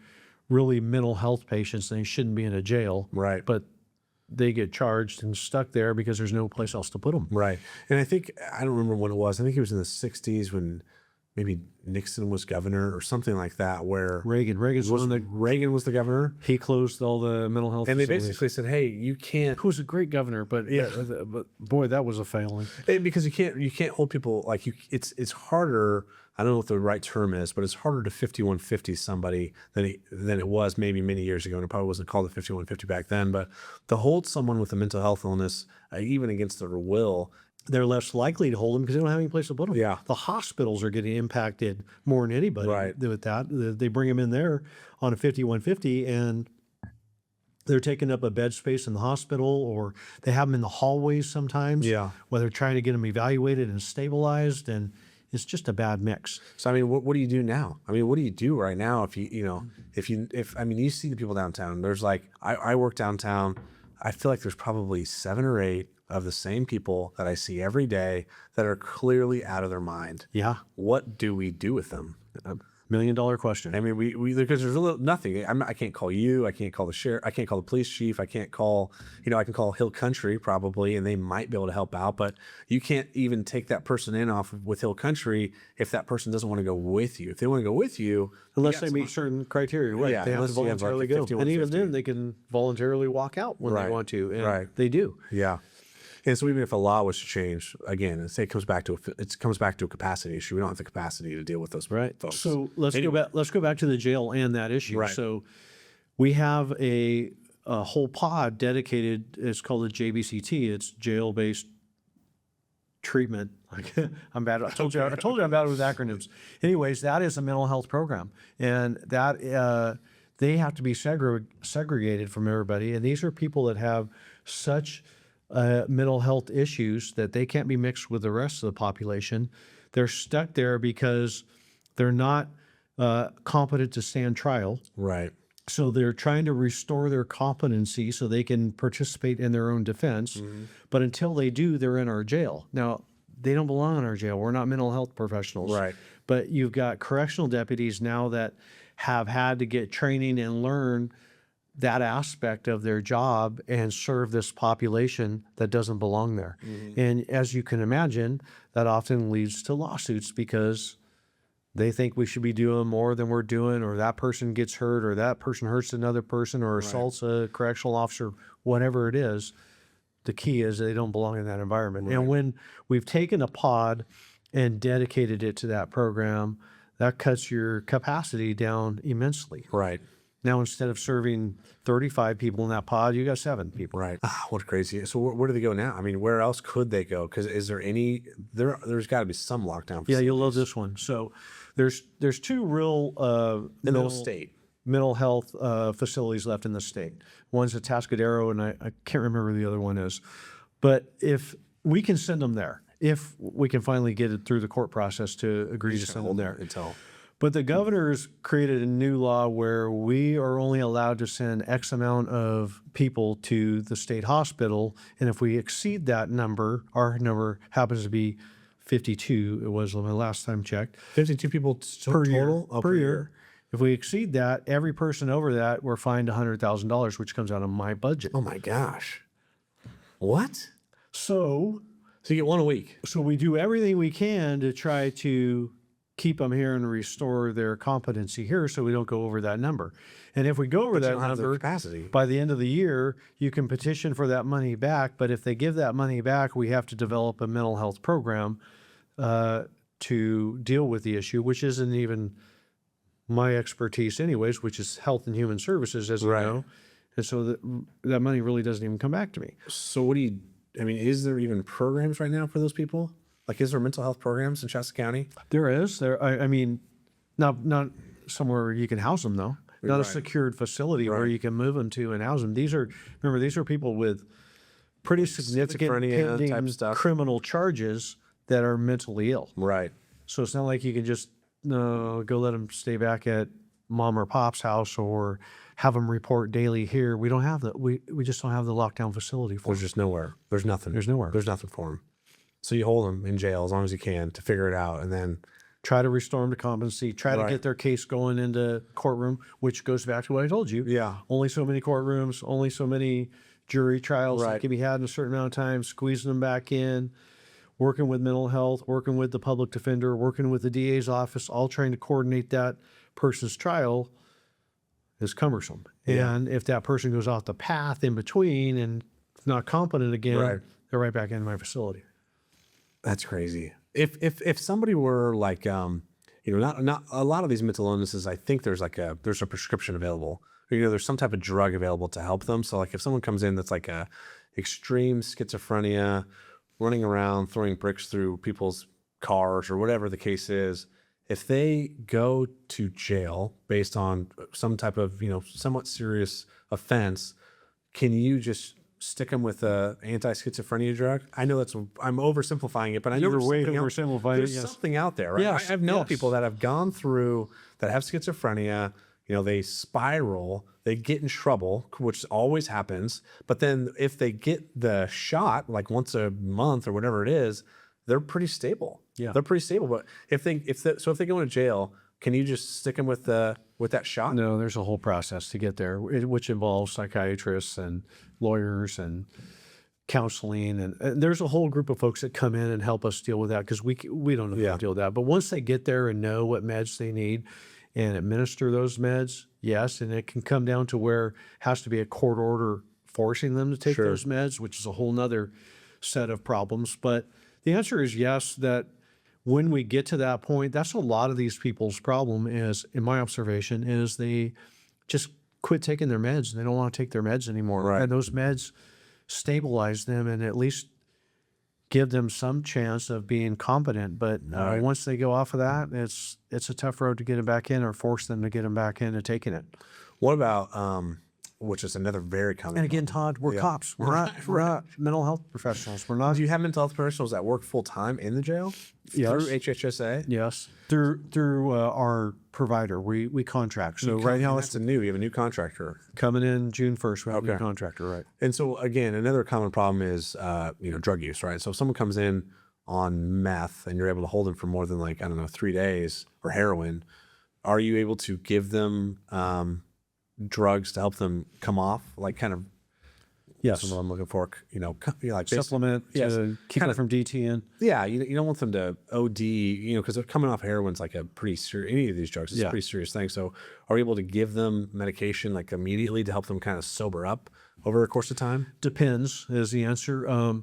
Speaker 2: really mental health patients, and they shouldn't be in a jail.
Speaker 1: Right.
Speaker 2: But they get charged and stuck there because there's no place else to put them.
Speaker 1: Right. And I don't remember when it was. I think it was in the 60s when maybe Nixon was governor or something like that, where
Speaker 2: Reagan
Speaker 1: was the governor.
Speaker 2: He closed all the mental health
Speaker 1: and
Speaker 2: facilities.
Speaker 1: They basically said, hey, you can't.
Speaker 2: He was a great governor, but but boy, that was a failing.
Speaker 1: Because you can't hold people like you. It's harder. I don't know what the right term is, but it's harder to 5150 somebody than it was maybe many years ago. And it probably wasn't called the 5150 back then. But to hold someone with a mental health illness, even against their will,
Speaker 2: they're less likely to hold them because they don't have any place to put them.
Speaker 1: Yeah.
Speaker 2: The hospitals are getting impacted more than anybody
Speaker 1: Right.
Speaker 2: with that. They bring them in there on a 5150 and they're taking up a bed space in the hospital, or they have them in the hallways sometimes.
Speaker 1: Yeah.
Speaker 2: Where they're trying to get them evaluated and stabilized, and it's just a bad mix.
Speaker 1: So, I mean, what do you do now? I mean, what do you do right now if you see the people downtown? There's like, I work downtown. I feel like there's probably 7 or 8 of the same people that I see every day that are clearly out of their mind.
Speaker 2: Yeah.
Speaker 1: What do we do with them?
Speaker 2: $1 million question.
Speaker 1: I mean, we because there's nothing. I can't call you. I can't call the sheriff. I can't call the police chief. I can't call, I can call Hill Country probably, and they might be able to help out. But you can't even take that person in off with Hill Country if that person doesn't want to go with you. If they want to go with you,
Speaker 2: Unless they meet certain criteria, right?
Speaker 1: Yeah,
Speaker 2: they have to
Speaker 1: unless you have, like,
Speaker 2: voluntarily
Speaker 1: a
Speaker 2: go.
Speaker 1: 5150.
Speaker 2: And even then, they can voluntarily walk out when they
Speaker 1: Right.
Speaker 2: want to. And
Speaker 1: Right.
Speaker 2: they do.
Speaker 1: yeah. And so even if a law was to change again, and say it comes back to a capacity issue, we don't have the capacity to deal with those folks.
Speaker 2: So let's go back. Let's go back to the jail and that issue.
Speaker 1: Right.
Speaker 2: So we have a whole pod dedicated. It's called the JBCT. It's jail-based treatment. I'm bad. I told you I'm bad with acronyms. Anyways, that is a mental health program, and that they have to be segregated from everybody. And these are people that have such mental health issues that they can't be mixed with the rest of the population. They're stuck there because they're not competent to stand trial.
Speaker 1: Right.
Speaker 2: So they're trying to restore their competency so they can participate in their own defense. But until they do, they're in our jail. Now, they don't belong in our jail. We're not mental health professionals.
Speaker 1: Right.
Speaker 2: But you've got correctional deputies now that have had to get training and learn that aspect of their job and serve this population that doesn't belong there. And as you can imagine, that often leads to lawsuits because they think we should be doing more than we're doing, or that person gets hurt, or that person hurts another person, or assaults a correctional officer, whatever it is. The key is they don't belong in that environment. And when we've taken a pod and dedicated it to that program, that cuts your capacity down immensely.
Speaker 1: Right.
Speaker 2: Now, instead of serving 35 people in that pod, you got 7 people.
Speaker 1: Right. What crazy. So where do they go now? I mean, where else could they go? Because is there any, there's got to be some lockdown.
Speaker 2: Yeah, you'll love this one. So there's 2 real
Speaker 1: In the whole state.
Speaker 2: mental health facilities left in the state. One's at Tascadero, and I can't remember who the other one is. But if we can send them there, if we can finally get it through the court process to agree to send them there. But the governor's created a new law where we are only allowed to send X amount of people to the state hospital. And if we exceed that number, our number happens to be 52. It was when I last time checked.
Speaker 1: 52 people
Speaker 2: Per year.
Speaker 1: total? Oh,
Speaker 2: Per year. If we exceed that, every person over that, we're fined $100,000, which comes out of my budget.
Speaker 1: Oh my gosh. What?
Speaker 2: So
Speaker 1: you get one a week?
Speaker 2: So we do everything we can to try to keep them here and restore their competency here so we don't go over that number. And if we go over that number,
Speaker 1: capacity.
Speaker 2: by the end of the year, you can petition for that money back. But if they give that money back, we have to develop a mental health program to deal with the issue, which isn't even my expertise anyways, which is health and human services, as you know. And so that money really doesn't even come back to me.
Speaker 1: So is there even programs right now for those people? Like, is there mental health programs in Shasta County?
Speaker 2: There is. I mean, not somewhere where you can house them, though. Not a secured facility where you can move them to and house them. These are people with pretty significant pending
Speaker 1: type stuff.
Speaker 2: criminal charges that are mentally ill.
Speaker 1: Right.
Speaker 2: So it's not like you can just go let them stay back at mom or pop's house or have them report daily here. We don't have that. We just don't have the lockdown facility for them.
Speaker 1: There's just nowhere. There's nothing.
Speaker 2: There's nowhere.
Speaker 1: There's nothing for them. So you hold them in jail as long as you can to figure it out, and then
Speaker 2: try to restore them to competency, try to get their case going into courtroom, which goes back to what I told you.
Speaker 1: Yeah.
Speaker 2: Only so many courtrooms, only so many jury trials that can be had in a certain amount of time, squeezing them back in, working with mental health, working with the public defender, working with the DA's office, all trying to coordinate that person's trial is cumbersome.
Speaker 1: Yeah.
Speaker 2: And if that person goes off the path in between and not competent again, they're right back in my facility.
Speaker 1: That's crazy. If somebody were like, not a lot of these mental illnesses, I think there's a prescription available. There's some type of drug available to help them. So like if someone comes in that's like a extreme schizophrenia, running around throwing bricks through people's cars or whatever the case is, if they go to jail based on some type of, somewhat serious offense, can you just stick them with a anti-schizophrenia drug? I know I'm oversimplifying it, but I know
Speaker 2: You're way
Speaker 1: there's
Speaker 2: oversimplifying it,
Speaker 1: there's
Speaker 2: yes.
Speaker 1: something out there, right?
Speaker 2: Yes,
Speaker 1: I've known
Speaker 2: yes.
Speaker 1: people that have gone through that have schizophrenia. They spiral, they get in trouble, which always happens. But then if they get the shot, like once a month or whatever it is, they're pretty stable.
Speaker 2: Yeah.
Speaker 1: They're pretty stable. But if they go into jail, can you just stick them with that shot?
Speaker 2: No, there's a whole process to get there, which involves psychiatrists and lawyers and counseling, and there's a whole group of folks that come in and help us deal with that because we don't know how to deal with that. But once they get there and know what meds they need and administer those meds, yes, and it can come down to where it has to be a court order forcing them to take those meds, which is a whole nother set of problems. But the answer is yes, that when we get to that point, that's a lot of these people's problem is, in my observation, is they just quit taking their meds and they don't want to take their meds anymore.
Speaker 1: Right.
Speaker 2: And those meds stabilize them and at least give them some chance of being competent. But once they go off of that, it's a tough road to get them back in or force them to get them back into taking it.
Speaker 1: What about, which is another very common.
Speaker 2: And again, Todd, we're cops. We're not mental health professionals. We're not.
Speaker 1: Do you have mental health professionals that work full time in the jail?
Speaker 2: Yes.
Speaker 1: Through HHSA?
Speaker 2: Yes, through our provider, we contract. So right now it's
Speaker 1: You have a new contractor.
Speaker 2: coming in June 1st. We have a new contractor, right?
Speaker 1: And so again, another common problem is, drug use, right? So if someone comes in on meth and you're able to hold them for more than 3 days, or heroin, are you able to give them drugs to help them come off?
Speaker 2: Yes.
Speaker 1: That's what I'm looking for.
Speaker 2: Supplement to keep it from DTing.
Speaker 1: Yeah, you don't want them to OD, because coming off heroin's like a pretty serious, any of these drugs, it's a pretty serious thing. So are we able to give them medication immediately to help them kind of sober up over the course of time?
Speaker 2: Depends is the answer.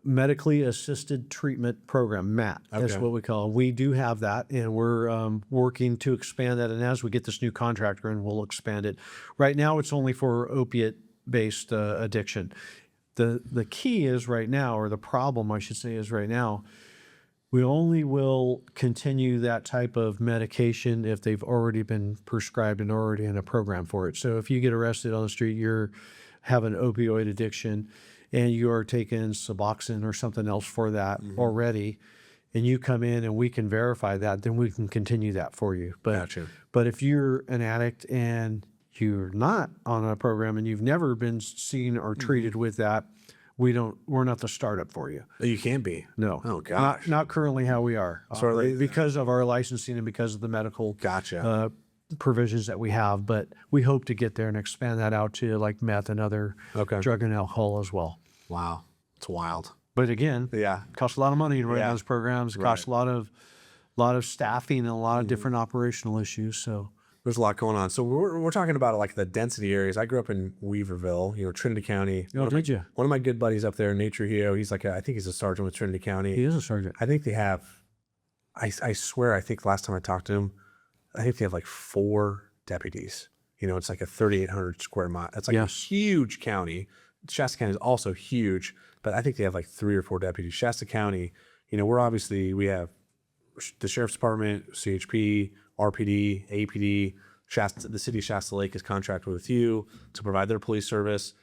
Speaker 2: Medically assisted treatment program, MAT, that's what we call it. We do have that, and we're working to expand that. And as we get this new contractor in, we'll expand it. Right now, it's only for opiate-based addiction. The key is right now, or the problem I should say is right now, we only will continue that type of medication if they've already been prescribed and already in a program for it. So if you get arrested on the street, you're having opioid addiction, and you are taking Suboxone or something else for that already, and you come in and we can verify that, then we can continue that for you. But if you're an addict and you're not on a program and you've never been seen or treated with that, we're not the startup for you.
Speaker 1: You can't be.
Speaker 2: No.
Speaker 1: Oh, gosh.
Speaker 2: Not currently how we are. Because of our licensing and because of the medical provisions that we have, but we hope to get there and expand that out to meth and other drug and alcohol as well.
Speaker 1: Wow. It's wild.
Speaker 2: But again, it costs a lot of money to run those programs. It costs a lot of staffing and a lot of different operational issues. So
Speaker 1: there's a lot going on. So we're talking about the density areas. I grew up in Weaverville, Trinity County.
Speaker 2: Oh, did you?
Speaker 1: One of my good buddies up there, Nate Trujillo, he's I think he's a sergeant with Trinity County.
Speaker 2: He is a sergeant.
Speaker 1: I think they have, I swear, I think last time I talked to him, I think they have 4 deputies. It's a 3,800 square mile. It's a huge county. Shasta County is also huge, but I think they have 3 or 4 deputies. Shasta County, we have the Sheriff's Department, CHP, RPD, APD, the city of Shasta Lake is contracted with you to provide their police service.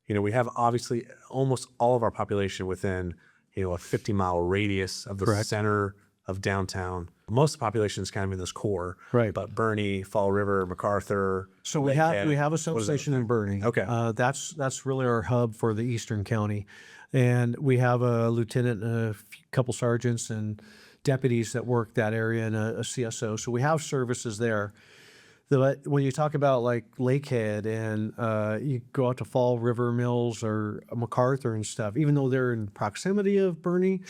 Speaker 1: We have obviously almost all of our population within, a 50-mile radius of the center of downtown. Most of the population is kind of in this core,
Speaker 2: right?
Speaker 1: But Bernie, Fall River, MacArthur.
Speaker 2: So we have a substation in Bernie.
Speaker 1: Okay,
Speaker 2: that's really our hub for the Eastern County, and we have a lieutenant, and a couple sergeants, and deputies that work that area, and a CSO. So we have services there. But when you talk about Lakehead and you go out to Fall River Mills or MacArthur and stuff, even though they're in proximity of Bernie,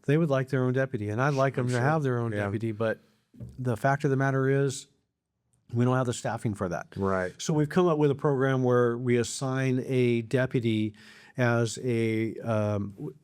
Speaker 2: they would like their own deputy. And I'd like them to have their own deputy. But the fact of the matter is we don't have the staffing for that.
Speaker 1: Right.
Speaker 2: So we've come up with a program where we assign a deputy as a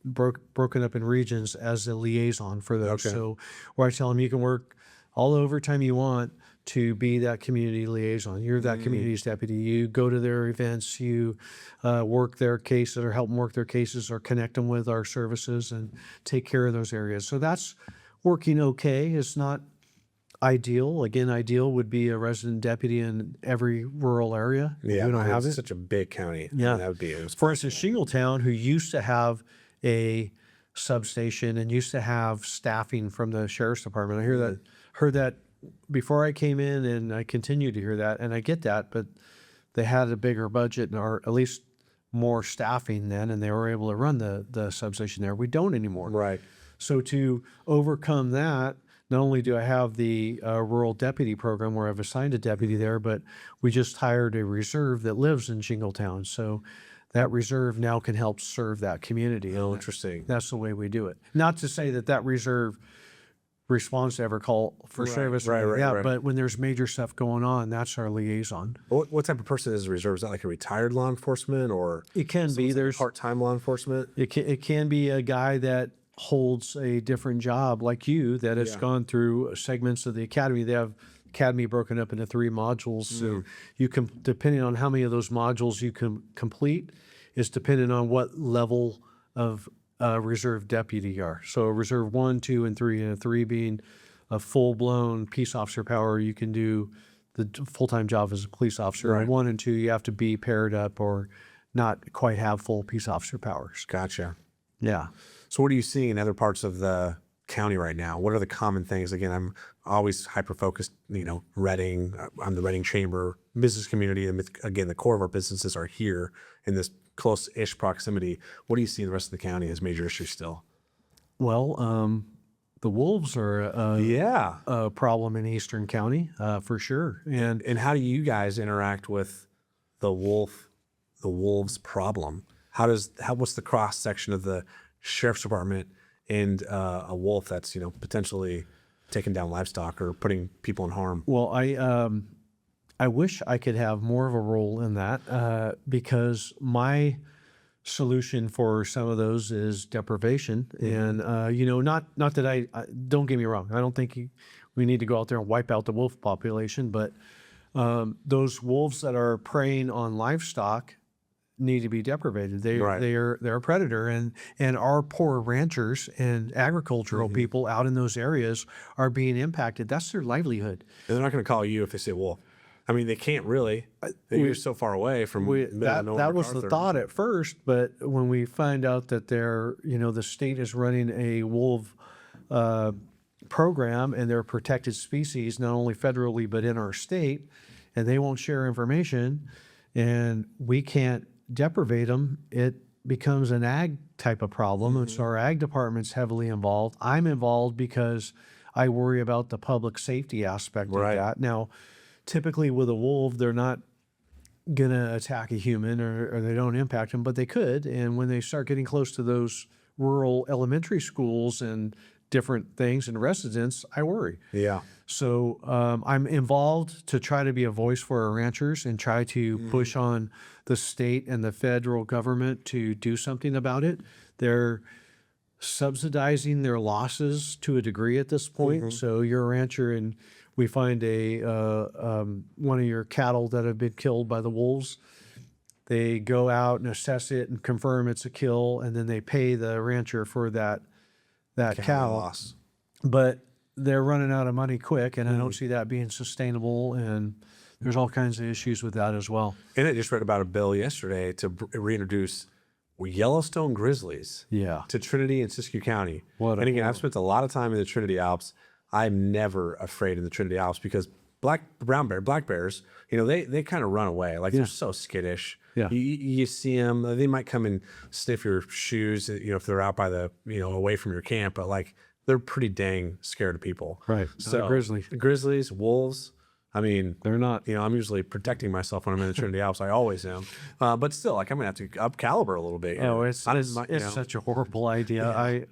Speaker 2: broken up in regions as a liaison for those. So where I tell them you can work all the overtime you want, to be that community liaison. You're that community's deputy. You go to their events, you work their cases or help them work their cases or connect them with our services and take care of those areas. So that's working okay. It's not ideal. Again, ideal would be a resident deputy in every rural area.
Speaker 1: Yeah,
Speaker 2: We don't have it.
Speaker 1: such a big county.
Speaker 2: Yeah.
Speaker 1: That would be it.
Speaker 2: For instance, Shingletown, who used to have a substation and used to have staffing from the sheriff's department. I heard that before I came in, and I continue to hear that, and I get that, but they had a bigger budget or at least more staffing then, and they were able to run the substation there. We don't anymore.
Speaker 1: Right.
Speaker 2: So to overcome that, not only do I have the rural deputy program where I've assigned a deputy there, but we just hired a reserve that lives in Shingletown. So that reserve now can help serve that community.
Speaker 1: Oh, interesting.
Speaker 2: That's the way we do it. Not to say that reserve responds to every call for service.
Speaker 1: Right.
Speaker 2: But when there's major stuff going on, that's our liaison.
Speaker 1: What type of person is a reserve? Is that like a retired law enforcement or
Speaker 2: It can be. There's
Speaker 1: part-time law enforcement?
Speaker 2: It can be a guy that holds a different job like you that has gone through segments of the academy. They have academy broken up into 3 modules. So you can, depending on how many of those modules you can complete, is dependent on what level of reserve deputy you are. So reserve 1, 2, and 3, and 3 being a full-blown peace officer power. You can do the full-time job as a police officer.
Speaker 1: Right.
Speaker 2: And 1 and 2, you have to be paired up or not quite have full peace officer powers.
Speaker 1: Gotcha.
Speaker 2: Yeah.
Speaker 1: So what are you seeing in other parts of the county right now? What are the common things? Again, I'm always hyper-focused, Reading, I'm the Reading Chamber business community. And again, the core of our businesses are here in this close-ish proximity. What do you see in the rest of the county as major issues still?
Speaker 2: Well, the wolves are a problem in Eastern County, for sure.
Speaker 1: And how do you guys interact with the wolves problem? What's the cross section of the sheriff's department and a wolf that's potentially taking down livestock or putting people in harm?
Speaker 2: Well, I wish I could have more of a role in that because my solution for some of those is deprivation. And not that I don't get me wrong, I don't think we need to go out there and wipe out the wolf population, but those wolves that are preying on livestock need to be deprivated. They're a predator, and our poor ranchers and agricultural people out in those areas are being impacted. That's their livelihood.
Speaker 1: And they're not going to call you if they say wolf. I mean, they can't really. You're so far away from
Speaker 2: that was the thought at first, but when we find out that the state is running a wolf program and they're a protected species, not only federally but in our state, and they won't share information, and we can't deprivate them, it becomes an ag type of problem. And so our ag department's heavily involved. I'm involved because I worry about the public safety aspect of that. Now, typically with a wolf, they're not going to attack a human or they don't impact them, but they could. And when they start getting close to those rural elementary schools and different things and residents, I worry.
Speaker 1: Yeah.
Speaker 2: So I'm involved to try to be a voice for our ranchers and try to push on the state and the federal government to do something about it. They're subsidizing their losses to a degree at this point. So you're a rancher and we find one of your cattle that have been killed by the wolves. They go out and assess it and confirm it's a kill, and then they pay the rancher for that cow
Speaker 1: loss.
Speaker 2: But they're running out of money quick, and I don't see that being sustainable, and there's all kinds of issues with that as well.
Speaker 1: And I just read about a bill yesterday to reintroduce Yellowstone grizzlies to Trinity and Siskiyou County. And again, I've spent a lot of time in the Trinity Alps. I'm never afraid in the Trinity Alps because black bears, they kind of run away. Like they're so skittish.
Speaker 2: Yeah.
Speaker 1: You see them, they might come and sniff your shoes, if they're out by away from your camp, but like they're pretty dang scared of people.
Speaker 2: Right.
Speaker 1: So
Speaker 2: grizzlies,
Speaker 1: wolves, I mean,
Speaker 2: they're not.
Speaker 1: I'm usually practicing myself when I'm in the Trinity Alps. I always am. But still, like I'm gonna have to up caliber a little bit.
Speaker 2: It's such a horrible idea.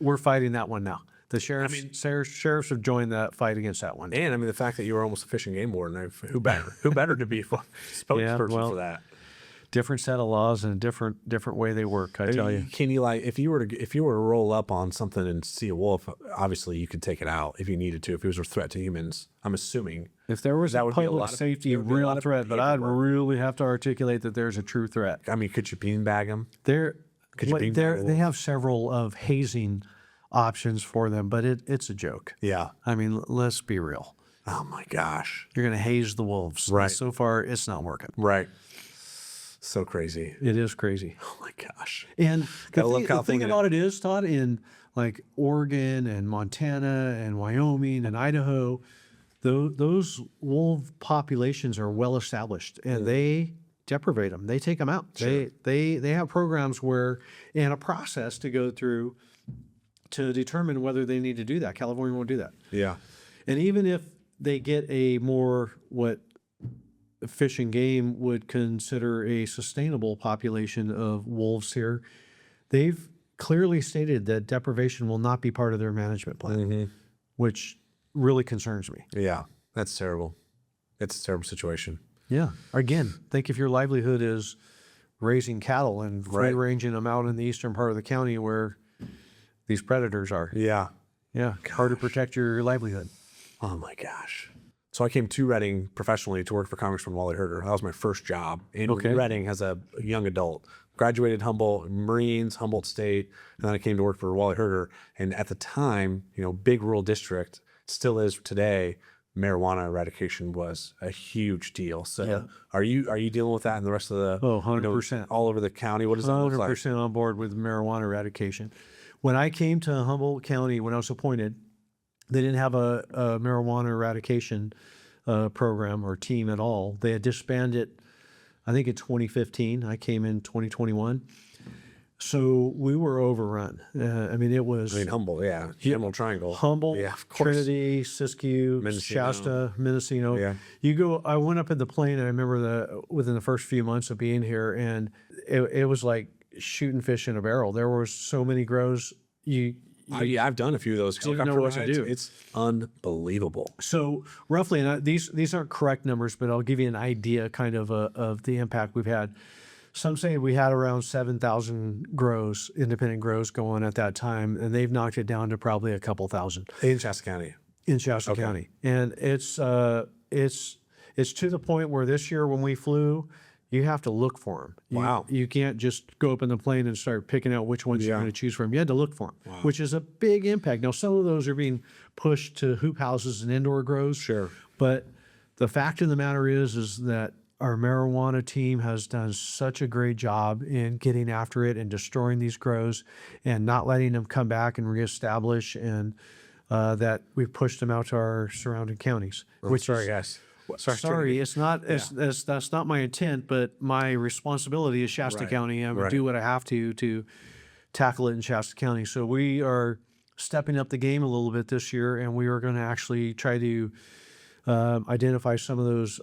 Speaker 2: We're fighting that one now. The sheriffs have joined that fight against that one.
Speaker 1: And I mean, the fact that you were almost a fish and game warden, who better to be spokesperson for that?
Speaker 2: different set of laws and a different way they work. I tell you.
Speaker 3: Can you, like, if you were to roll up on something and see a wolf, obviously you could take it out if you needed to. If it was a threat to humans, I'm assuming.
Speaker 2: If there was
Speaker 3: That
Speaker 2: a
Speaker 3: would be a
Speaker 2: public
Speaker 3: lot of-
Speaker 2: safety
Speaker 3: there would be a lot
Speaker 2: real
Speaker 3: of
Speaker 2: threat, but I'd
Speaker 3: paperwork.
Speaker 2: really have to articulate that there's a true threat.
Speaker 3: I mean, could you beanbag them?
Speaker 2: Could
Speaker 3: you beanbag a
Speaker 2: they have several of hazing options for them, but it's a joke.
Speaker 3: Yeah.
Speaker 2: I mean, let's be real.
Speaker 3: Oh my gosh.
Speaker 2: You're going to haze the wolves.
Speaker 3: Right.
Speaker 2: So far, it's not working.
Speaker 3: Right. So crazy.
Speaker 2: It is crazy.
Speaker 3: Oh my gosh.
Speaker 2: And
Speaker 3: Gotta love
Speaker 2: the thing
Speaker 3: California.
Speaker 2: about it is, Todd, in like Oregon and Montana and Wyoming and Idaho, those wolf populations are well established, and they deprivate them. They take them out.
Speaker 3: Sure.
Speaker 2: They have programs where, and a process to go through to determine whether they need to do that. California won't do that.
Speaker 3: Yeah.
Speaker 2: And even if they get a more what Fish and Game would consider a sustainable population of wolves here, they've clearly stated that deprivation will not be part of their management plan, which really concerns me.
Speaker 3: Yeah. That's terrible. It's a terrible situation.
Speaker 2: Yeah. Again, think if your livelihood is raising cattle and free ranging them out in the eastern part of the county where these predators are.
Speaker 3: Yeah.
Speaker 2: Yeah. Hard to protect your livelihood.
Speaker 3: Oh my gosh. So I came to Reading professionally to work for Congressman Wally Herter. That was my first job in Reading as a young adult. Graduated Humboldt, Marines, Humboldt State, and then I came to work for Wally Herter. And at the time, big rural district, still is today, marijuana eradication was a huge deal. So are you dealing with that and the rest of the
Speaker 2: 100%.
Speaker 3: all over the county? What does that look like?
Speaker 2: 100% on board with marijuana eradication. When I came to Humboldt County, when I was appointed, they didn't have a marijuana eradication program or team at all. They had disbanded, I think, in 2015. I came in 2021. So we were overrun. I mean,
Speaker 3: Humboldt, yeah. Emerald Triangle.
Speaker 2: Humboldt,
Speaker 3: Yeah, of course.
Speaker 2: Trinity, Siskiyou,
Speaker 3: Mendocino.
Speaker 2: Shasta, Mendocino.
Speaker 3: Yeah.
Speaker 2: I went up in the plane, and I remember within the first few months of being here, and it was like shooting fish in a barrel. There were so many grows.
Speaker 3: Yeah, I've done a few of those.
Speaker 2: Didn't know what to do.
Speaker 3: It's unbelievable.
Speaker 2: So roughly, and these aren't correct numbers, but I'll give you an idea kind of the impact we've had. Some say we had around 7,000 independent grows going at that time, and they've knocked it down to probably a couple thousand.
Speaker 3: In Shasta County.
Speaker 2: In Shasta County. And it's to the point where this year when we flew, you have to look for them.
Speaker 3: Wow.
Speaker 2: You can't just go up in the plane and start picking out which ones you're going to choose from. You had to look for them, which is a big impact. Now, some of those are being pushed to hoop houses and indoor grows.
Speaker 3: Sure.
Speaker 2: But the fact of the matter is that our marijuana team has done such a great job in getting after it and destroying these grows and not letting them come back and reestablish, and that we've pushed them out to our surrounding counties.
Speaker 3: Guys.
Speaker 2: Sorry, it's not. That's not my intent, but my responsibility is Shasta County. I would do what I have to tackle it in Shasta County. So we are stepping up the game a little bit this year, and we are going to actually try to identify some of those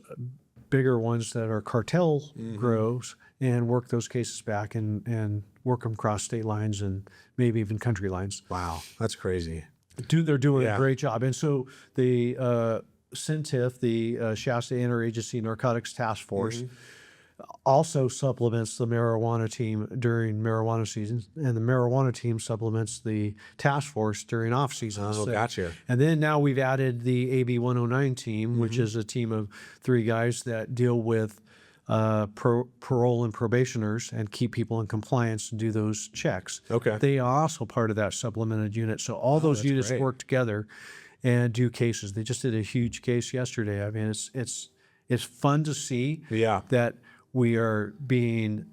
Speaker 2: bigger ones that are cartel grows and work those cases back and work them across state lines and maybe even country lines.
Speaker 3: Wow, that's crazy.
Speaker 2: They're doing a great job, and so the CENTIF, the Shasta Interagency Narcotics Task Force, also supplements the marijuana team during marijuana season, and the marijuana team supplements the task force during off season.
Speaker 3: Oh, gotcha.
Speaker 2: And then now we've added the AB 109 team, which is a team of 3 guys that deal with parole and probationers and keep people in compliance and do those checks.
Speaker 3: Okay.
Speaker 2: They are also part of that supplemented unit. So all those units work together and do cases. They just did a huge case yesterday. I mean, it's fun to see that we are being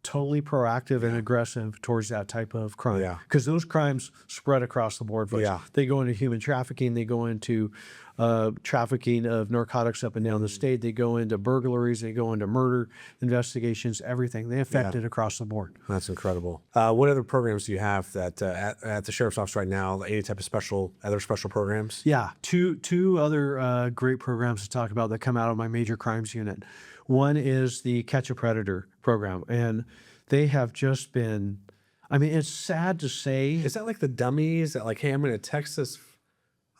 Speaker 2: totally proactive and aggressive towards that type of crime.
Speaker 3: Yeah.
Speaker 2: Because those crimes spread across the board. Folks.
Speaker 3: Yeah.
Speaker 2: They go into human trafficking. They go into trafficking of narcotics up and down the state. They go into burglaries. They go into murder investigations, everything. They affect it across the board.
Speaker 3: That's incredible. What other programs do you have that at the Sheriff's Office right now, any type of other special programs?
Speaker 2: Yeah, two other great programs to talk about that come out of my major crimes unit. One is the Catch a Predator program, and they have just been, I mean, it's sad to say.
Speaker 3: Is that like the dummies that like, hey, I'm going to text this,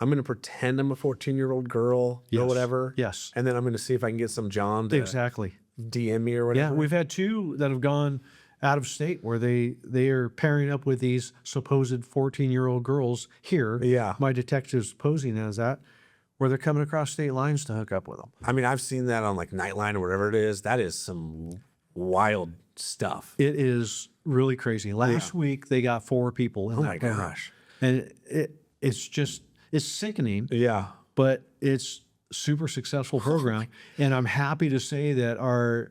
Speaker 3: I'm going to pretend I'm a 14-year-old girl or whatever.
Speaker 2: Yes.
Speaker 3: And then I'm going to see if I can get some John to.
Speaker 2: Exactly.
Speaker 3: DM me or whatever.
Speaker 2: Yeah, we've had 2 that have gone out of state where they are pairing up with these supposed 14-year-old girls here.
Speaker 3: Yeah.
Speaker 2: My detective's posing as that, where they're coming across state lines to hook up with them.
Speaker 3: I mean, I've seen that on like Nightline or whatever it is. That is some wild stuff.
Speaker 2: It is really crazy. Last week they got 4 people in that program.
Speaker 3: Gosh.
Speaker 2: And it's sickening.
Speaker 3: Yeah.
Speaker 2: But it's super successful program. And I'm happy to say that our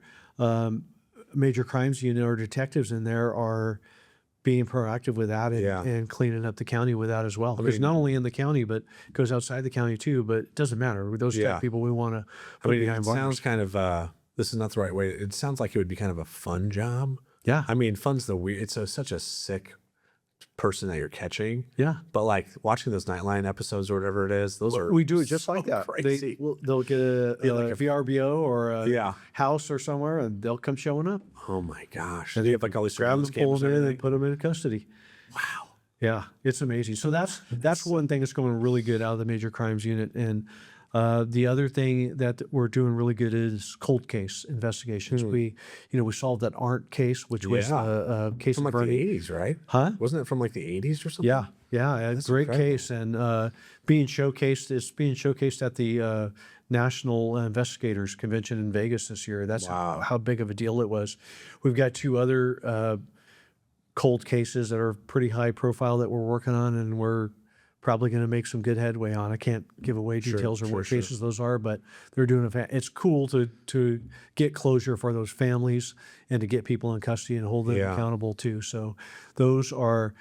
Speaker 2: major crimes unit, our detectives in there are being proactive with that and cleaning up the county with that as well. Because not only in the county, but it goes outside the county too. But it doesn't matter. With those type of people, we want to put behind bars.
Speaker 3: It sounds kind of, this is not the right way. It sounds like it would be kind of a fun job.
Speaker 2: Yeah.
Speaker 3: I mean, fun's the weird, it's such a sick person that you're catching.
Speaker 2: Yeah.
Speaker 3: But like watching those Nightline episodes or whatever it is, those are
Speaker 2: we do it just like that.
Speaker 3: Crazy.
Speaker 2: They'll get a VRBO or a house or somewhere, and they'll come showing up.
Speaker 3: Oh my gosh! And you have like all these
Speaker 2: Grab them, pull them in, and put them in custody.
Speaker 3: Wow.
Speaker 2: Yeah, it's amazing. So that's one thing that's going really good out of the major crimes unit. And the other thing that we're doing really good is cold case investigations. We solved that Arndt case, which was a case
Speaker 3: from like the 80s, right?
Speaker 2: Huh?
Speaker 3: Wasn't it from like the 80s or something?
Speaker 2: Yeah, a great case, and being showcased at the National Investigators Convention in Vegas this year. That's how big of a deal it was. We've got 2 other cold cases that are pretty high profile that we're working on, and we're probably going to make some good headway on. I can't give away details what cases those are, but they're doing it's cool to get closure for those families and to get people in custody and hold them accountable too. So those are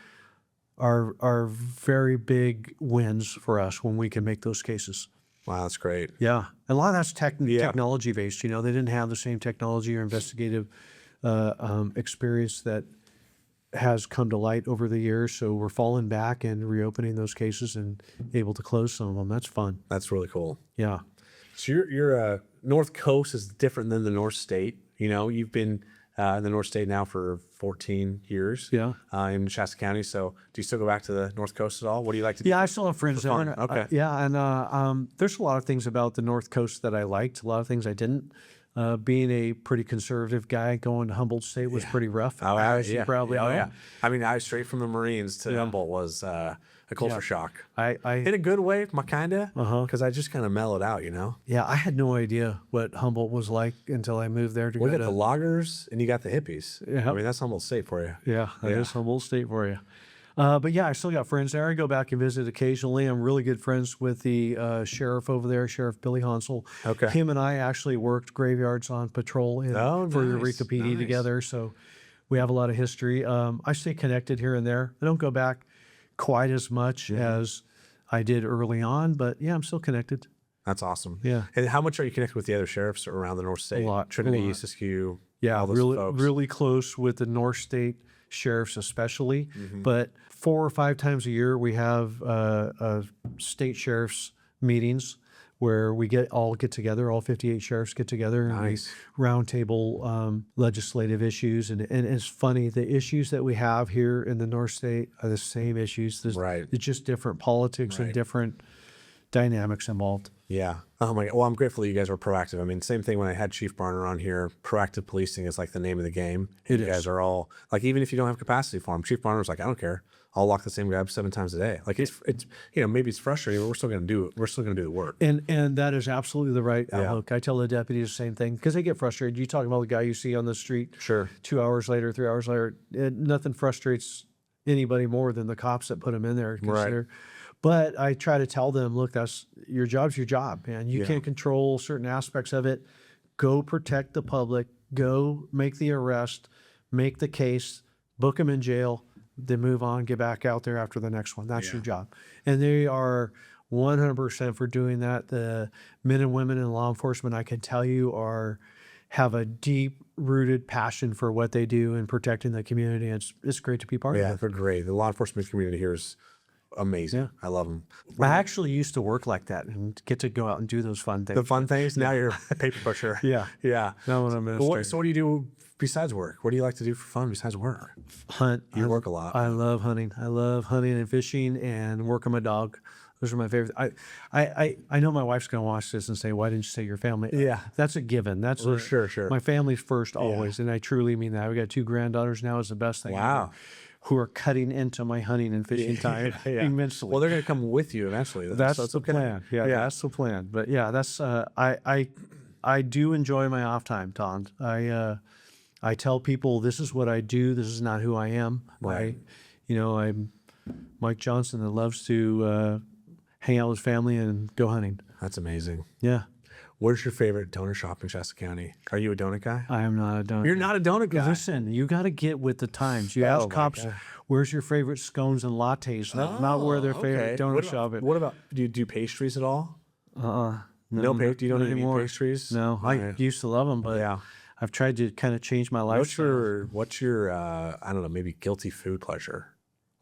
Speaker 2: very big wins for us when we can make those cases.
Speaker 3: Wow, that's great.
Speaker 2: Yeah. And a lot of that's technology based. They didn't have the same technology or investigative experience that has come to light over the years. So we're falling back and reopening those cases and able to close some of them. That's fun.
Speaker 3: That's really cool.
Speaker 2: Yeah.
Speaker 3: So your North Coast is different than the North State. You've been in the North State now for 14 years.
Speaker 2: Yeah.
Speaker 3: In Shasta County. So do you still go back to the North Coast at all? What do you like to do?
Speaker 2: Yeah, I still have friends there.
Speaker 3: Okay.
Speaker 2: And there's a lot of things about the North Coast that I liked. A lot of things I didn't. Being a pretty conservative guy, going to Humboldt State was pretty rough.
Speaker 3: Oh,
Speaker 2: as you probably know.
Speaker 3: Yeah. I mean, I straight from the Marines to Humboldt was a culture shock.
Speaker 2: I
Speaker 3: in a good way, kind of, because I just kind of mellowed out,
Speaker 2: Yeah, I had no idea what Humboldt was like until I moved there to
Speaker 3: go to the loggers and you got the hippies.
Speaker 2: Yeah.
Speaker 3: I mean, that's Humboldt State for you.
Speaker 2: Yeah, that is Humboldt State for you. But yeah, I still got friends there. I go back and visit occasionally. I'm really good friends with the sheriff over there, Sheriff Billy Hansel.
Speaker 3: Okay.
Speaker 2: Him and I actually worked graveyards on patrol for Eureka PD together. So we have a lot of history. I stay connected here and there. I don't go back quite as much as I did early on, but yeah, I'm still connected.
Speaker 3: That's awesome.
Speaker 2: Yeah.
Speaker 3: And how much are you connected with the other sheriffs around the North State?
Speaker 2: A lot.
Speaker 3: Trinity, Siskiyou.
Speaker 2: Yeah,
Speaker 3: all those
Speaker 2: really,
Speaker 3: folks.
Speaker 2: really close with the North State sheriffs especially. But 4 or 5 times a year we have state sheriffs meetings where we all get together, all 58 sheriffs get together and we roundtable legislative issues. And it's funny, the issues that we have here in the North State are the same issues. It's just different politics and different dynamics involved.
Speaker 3: Yeah. Oh my God. Well, I'm grateful that you guys are proactive. I mean, same thing when I had Chief Barner on here. Proactive policing is like the name of the game. You guys are all like, even if you don't have capacity for them, Chief Barner's like, I don't care. I'll lock the same guy up 7 times a day. Like it's maybe it's frustrating, but we're still going to do it. We're still going to do the work.
Speaker 2: And that is absolutely the right outlook. I tell the deputies the same thing because they get frustrated. You talk about the guy you see on the street.
Speaker 3: Sure.
Speaker 2: 2 hours later, 3 hours later, nothing frustrates anybody more than the cops that put them in there.
Speaker 3: Right.
Speaker 2: But I try to tell them, look, that's your job's your job, man. You can't control certain aspects of it. Go protect the public. Go make the arrest, make the case, book them in jail, then move on, get back out there after the next one. That's your job. And they are 100% for doing that. The men and women in law enforcement, I can tell you, have a deep-rooted passion for what they do in protecting the community. It's great to be part of it.
Speaker 3: Yeah, they're great. The law enforcement community here is amazing. I love them.
Speaker 2: I actually used to work like that and get to go out and do those fun things.
Speaker 3: The fun things? Now you're a paper pusher.
Speaker 2: Yeah.
Speaker 3: Yeah.
Speaker 2: Now I'm administrator.
Speaker 3: So what do you do besides work? What do you like to do for fun besides work?
Speaker 2: Hunt.
Speaker 3: You work a lot.
Speaker 2: I love hunting. I love hunting and fishing and working my dog. Those are my favorite. I know my wife's going to watch this and say, why didn't you say your family?
Speaker 3: Yeah.
Speaker 2: That's a given. That's
Speaker 3: Sure.
Speaker 2: My family's first always. And I truly mean that. We got 2 granddaughters now. Is the best thing
Speaker 3: Wow.
Speaker 2: ever, who are cutting into my hunting and fishing time immensely.
Speaker 3: Well, they're going to come with you eventually.
Speaker 2: That's the plan. Yeah, that's the plan. But yeah, that's I do enjoy my off time, Todd. I tell people this is what I do. This is not who I am.
Speaker 3: Right.
Speaker 2: I'm Mike Johnson that loves to hang out with family and go hunting.
Speaker 3: That's amazing.
Speaker 2: Yeah.
Speaker 3: Where's your favorite donut shop in Shasta County? Are you a donut guy?
Speaker 2: I am not a donut.
Speaker 3: You're not a donut guy.
Speaker 2: Listen, you got to get with the times. You ask cops, where's your favorite scones and lattes? Not where their favorite donut shop is.
Speaker 3: What about, do you do pastries at all?
Speaker 2: No,
Speaker 3: Do you don't
Speaker 2: anymore.
Speaker 3: eat pastries?
Speaker 2: No, I used to love them, but
Speaker 3: Yeah.
Speaker 2: I've tried to kind of change my lifestyle.
Speaker 3: What's your I don't know, maybe guilty food pleasure?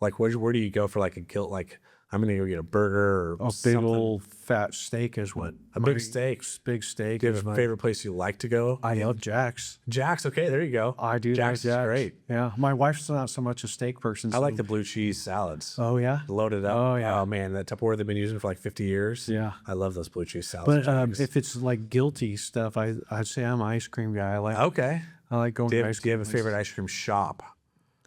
Speaker 3: Like where do you go for like a guilt, like I'm gonna go get a burger or
Speaker 2: A big
Speaker 3: something?
Speaker 2: old fat steak is what
Speaker 3: A big steak.
Speaker 2: Big steak.
Speaker 3: Do you
Speaker 2: is
Speaker 3: have a
Speaker 2: my
Speaker 3: favorite place you like to go?
Speaker 2: I love Jack's.
Speaker 3: Jack's, okay, there you go.
Speaker 2: I do.
Speaker 3: Jack's
Speaker 2: like
Speaker 3: is great.
Speaker 2: Yeah, my wife's not so much a steak person.
Speaker 3: I like the blue cheese salads.
Speaker 2: Oh yeah.
Speaker 3: Loaded up.
Speaker 2: Oh, yeah.
Speaker 3: Oh man, that Tupperware they've been using for like 50 years.
Speaker 2: Yeah.
Speaker 3: I love those blue cheese salads.
Speaker 2: But
Speaker 3: at Jack's. Jack's.
Speaker 2: if it's like guilty stuff, I'd say I'm an ice cream guy.
Speaker 3: Okay.
Speaker 2: I like going
Speaker 3: Do you
Speaker 2: to
Speaker 3: have,
Speaker 2: ice
Speaker 3: do you
Speaker 2: cream.
Speaker 3: have a favorite ice cream shop?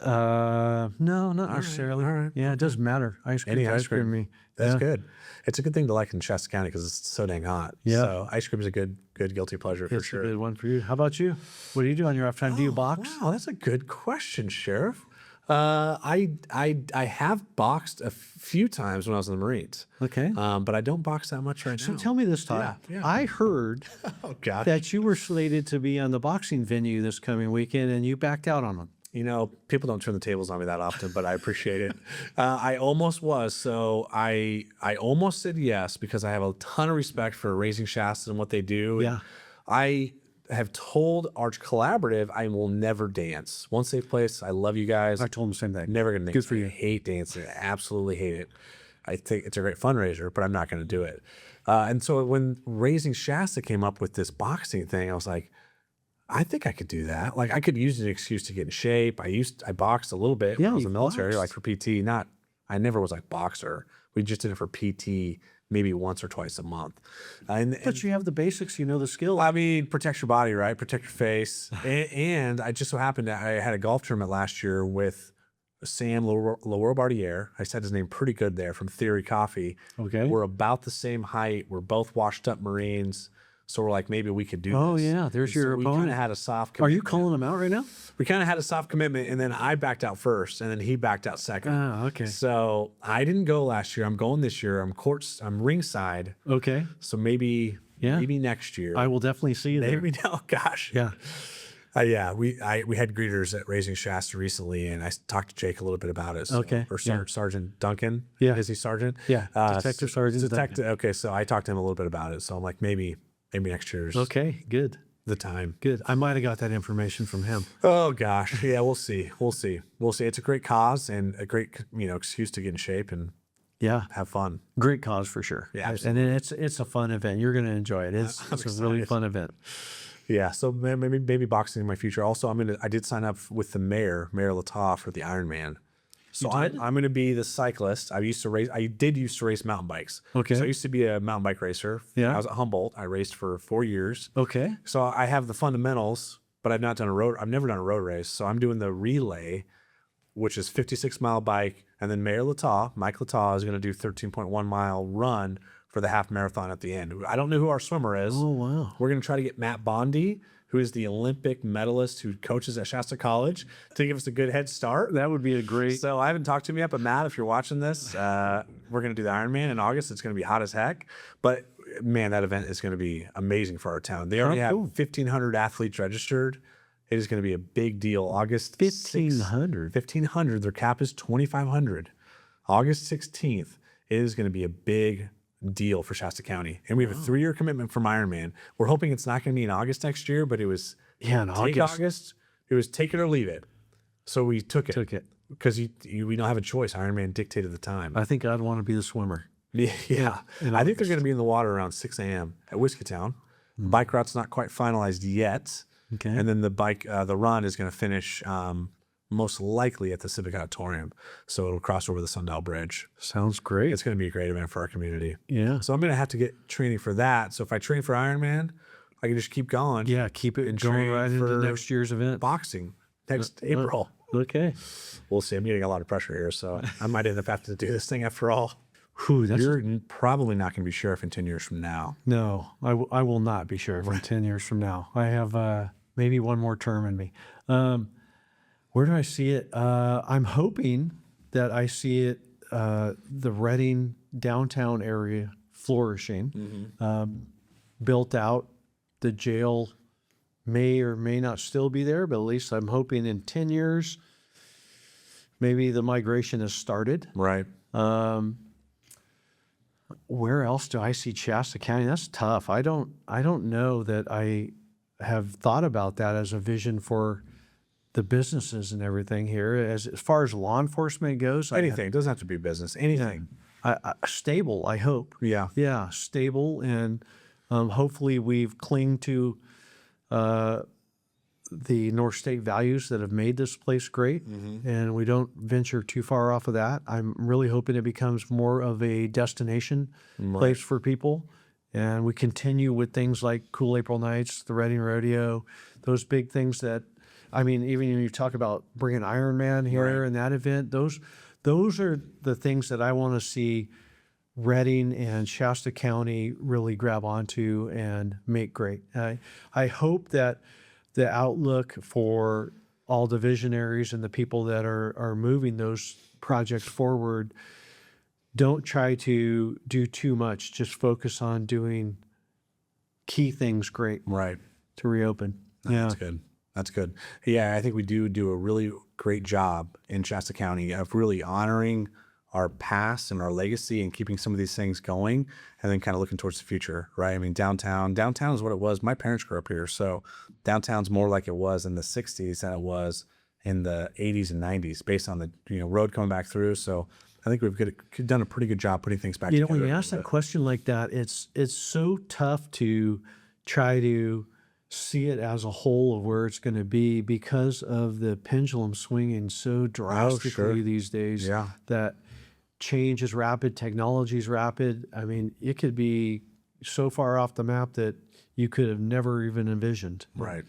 Speaker 2: No, not necessarily.
Speaker 3: all right.
Speaker 2: Yeah, it doesn't matter. Ice cream,
Speaker 3: Any
Speaker 2: ice
Speaker 3: ice
Speaker 2: cream.
Speaker 3: cream.
Speaker 2: Me.
Speaker 3: That's
Speaker 2: Yeah.
Speaker 3: good. It's a good thing to like in Shasta County because it's so dang hot.
Speaker 2: Yeah.
Speaker 3: So ice cream is a good guilty pleasure for
Speaker 2: It's
Speaker 3: sure.
Speaker 2: a good one for you. How about you? What do you do on your off time? Do you box?
Speaker 3: Wow, that's a good question, Sheriff. I have boxed a few times when I was in the Marines.
Speaker 2: Okay.
Speaker 3: But I don't box that much right
Speaker 2: So
Speaker 3: now.
Speaker 2: tell me this, Todd.
Speaker 3: Yeah.
Speaker 2: I heard
Speaker 3: Oh God.
Speaker 2: that you were slated to be on the boxing venue this coming weekend, and you backed out on them.
Speaker 3: You know, people don't turn the tables on me that often, but I appreciate it. I almost was. So I almost said yes because I have a ton of respect for Raising Shasta and what they do.
Speaker 2: Yeah.
Speaker 3: I have told Arch Collaborative I will never dance. One safe place. I love you guys.
Speaker 2: I told him the same thing.
Speaker 3: Never gonna dance.
Speaker 2: Good for you.
Speaker 3: I hate dancing. I absolutely hate it. I think it's a great fundraiser, but I'm not gonna do it. And so when Raising Shasta came up with this boxing thing, I was like, I think I could do that. Like I could use an excuse to get in shape. I boxed a little bit when I was
Speaker 2: you
Speaker 3: in the military,
Speaker 2: boxed.
Speaker 3: like for PT. I never was like boxer. We just did it for PT maybe once or twice a month. And
Speaker 2: But you have the basics. You know the skill.
Speaker 3: I mean, protect your body, right? Protect your face. And I just so happened that I had a golf tournament last year with Sam Leroy-Bardier. I said his name pretty good there from Theory Coffee.
Speaker 2: Okay.
Speaker 3: We're about the same height. We're both washed up Marines. So we're like, maybe we could do
Speaker 2: Oh,
Speaker 3: this.
Speaker 2: yeah, there's your
Speaker 3: We kind
Speaker 2: opponent.
Speaker 3: of had a soft
Speaker 2: Are
Speaker 3: commitment.
Speaker 2: you calling them out right now?
Speaker 3: We kind of had a soft commitment, and then I backed out first, and then he backed out second.
Speaker 2: Oh, okay.
Speaker 3: So I didn't go last year. I'm going this year. I'm ringside.
Speaker 2: Okay.
Speaker 3: So maybe next year.
Speaker 2: I will definitely see you there.
Speaker 3: Maybe no, gosh.
Speaker 2: Yeah.
Speaker 3: Yeah, we had greeters at Raising Shasta recently, and I talked to Jake a little bit about it. So,
Speaker 2: Okay,
Speaker 3: Or
Speaker 2: yeah.
Speaker 3: Sergeant Duncan.
Speaker 2: Yeah.
Speaker 3: Is he Sergeant?
Speaker 2: Yeah, Detective Sergeant
Speaker 3: Detective. Okay, so I talked to him a little bit about it. So I'm like, maybe next year's
Speaker 2: Okay. Good.
Speaker 3: the time.
Speaker 2: Good. I might have got that information from him.
Speaker 3: Oh gosh, yeah, we'll see. It's a great cause and a great excuse to get in shape and
Speaker 2: Yeah.
Speaker 3: have fun.
Speaker 2: Great cause for sure.
Speaker 3: Yeah,
Speaker 2: And then it's a fun event. You're going to enjoy it. It's a really fun event.
Speaker 3: Yeah, so maybe boxing in my future. Also, I did sign up with the Mayor Lataw for the Ironman. So I'm going to be the cyclist. I did used to race mountain bikes.
Speaker 2: Okay.
Speaker 3: So I used to be a mountain bike racer.
Speaker 2: Yeah.
Speaker 3: I was at Humboldt. I raced for 4 years.
Speaker 2: Okay.
Speaker 3: So I have the fundamentals, but I've never done a road race. So I'm doing the relay, which is 56-mile bike, and then Mike Lataw is going to do 13.1-mile run for the half marathon at the end. I don't know who our swimmer is.
Speaker 2: Oh, wow.
Speaker 3: We're going to try to get Matt Bondi, who is the Olympic medalist who coaches at Shasta College, to give us a good head start.
Speaker 2: That would be a great.
Speaker 3: So I haven't talked to him yet, but Matt, if you're watching this, we're going to do the Ironman in August. It's going to be hot as heck. But man, that event is going to be amazing for our town. They already have 1,500 athletes registered. It is going to be a big deal. August
Speaker 2: 1,500.
Speaker 3: 1,500. Their cap is 2,500. August 16th. It is going to be a big deal for Shasta County. And we have a 3-year commitment from Ironman. We're hoping it's not going to be in August next year, but it was
Speaker 2: Yeah, in
Speaker 3: August. It was take it or leave it. So we took it.
Speaker 2: Took it.
Speaker 3: Because we don't have a choice. Ironman dictated the time.
Speaker 2: I think I'd want to be the swimmer.
Speaker 3: Yeah. I think they're going to be in the water around 6 a.m. at Whiskeytown. The bike route's not quite finalized yet.
Speaker 2: Okay.
Speaker 3: And then the run is going to finish most likely at the Civic Auditorium. So it'll cross over the Sundial Bridge.
Speaker 2: Sounds great.
Speaker 3: It's going to be a great event for our community.
Speaker 2: Yeah.
Speaker 3: So I'm going to have to get training for that. So if I train for Ironman, I can just keep going.
Speaker 2: Yeah, keep it
Speaker 3: and
Speaker 2: going
Speaker 3: train
Speaker 2: right into
Speaker 3: for
Speaker 2: next year's event.
Speaker 3: Boxing next April.
Speaker 2: Okay.
Speaker 3: We'll see. I'm getting a lot of pressure here, so I might end up having to do this thing after all.
Speaker 2: Whew,
Speaker 3: You're probably not going to be sheriff in 10 years from now.
Speaker 2: No, I will not be sheriff in 10 years from now. I have maybe one more term in me. Where do I see it? I'm hoping that I see it, the Reading downtown area flourishing, built out. The jail may or may not still be there, but at least I'm hoping in 10 years, maybe the migration has started.
Speaker 3: Right.
Speaker 2: Where else do I see Shasta County? That's tough. I don't know that I have thought about that as a vision for the businesses and everything here. As far as law enforcement goes,
Speaker 3: Anything. It doesn't have to be business. Anything.
Speaker 2: Stable, I hope.
Speaker 3: Yeah.
Speaker 2: Yeah, stable, and hopefully we've clinged to the North State values that have made this place great, and we don't venture too far off of that. I'm really hoping it becomes more of a destination place for people, and we continue with things like Cool April Nights, the Reading Rodeo, those big things that, I mean, even when you talk about bringing Ironman here and that event, those are the things that I want to see Reading and Shasta County really grab onto and make great. I hope that the outlook for all the visionaries and the people that are moving those projects forward don't try to do too much. Just focus on doing key things great.
Speaker 3: Right.
Speaker 2: To reopen.
Speaker 3: That's good. That's good. Yeah, I think we do a really great job in Shasta County of really honoring our past and our legacy and keeping some of these things going, and then kind of looking towards the future, right? I mean, downtown is what it was. My parents grew up here, so downtown's more like it was in the 60s than it was in the 80s and 90s based on the road coming back through. So I think we've done a pretty good job putting things back together.
Speaker 2: When you ask that question like that, it's so tough to try to see it as a whole of where it's going to be because of the pendulum swinging so drastically these days.
Speaker 3: Yeah.
Speaker 2: That change is rapid, technology is rapid. I mean, it could be so far off the map that you could have never even envisioned.
Speaker 3: Right.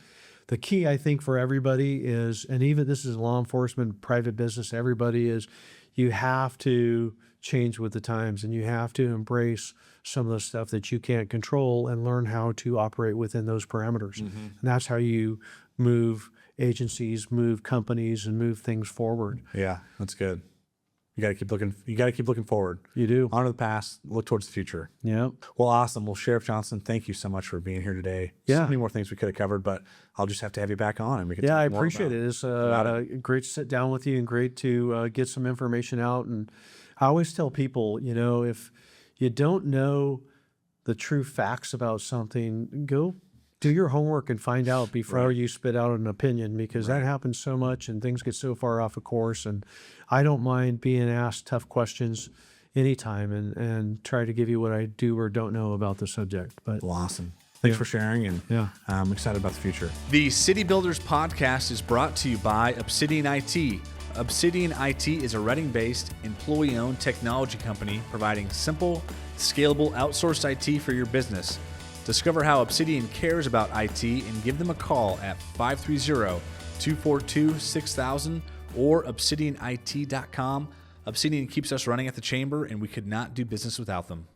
Speaker 2: The key, I think, for everybody is, and even this is law enforcement, private business, everybody is, you have to change with the times and you have to embrace some of the stuff that you can't control and learn how to operate within those parameters. And that's how you move agencies, move companies, and move things forward.
Speaker 3: Yeah, that's good. You got to keep looking. You got to keep looking forward.
Speaker 2: You do.
Speaker 3: Honor the past. Look towards the future.
Speaker 2: Yeah.
Speaker 3: Well, awesome. Well, Sheriff Johnson, thank you so much for being here today.
Speaker 2: Yeah.
Speaker 3: So many more things we could have covered, but I'll just have to have you back on and we can.
Speaker 2: Yeah,
Speaker 3: talk
Speaker 2: I
Speaker 3: more
Speaker 2: appreciate
Speaker 3: about
Speaker 2: it. It's great to sit down with you and great to get some information out. And I always tell people, if you don't know the true facts about something, go do your homework and find out before you spit out an opinion, because that happens so much and things get so far off of course. And I don't mind being asked tough questions anytime and try to give you what I do or don't know about the subject. But
Speaker 3: Well, awesome. Thanks for sharing, and I'm excited about the future.
Speaker 1: The City Builders podcast is brought to you by Obsidian IT. Obsidian IT is a Reading-based, employee-owned technology company providing simple, scalable, outsourced IT for your business. Discover how Obsidian cares about IT and give them a call at 530-242-6000 or obsidianit.com. Obsidian keeps us running at the chamber, and we could not do business without them.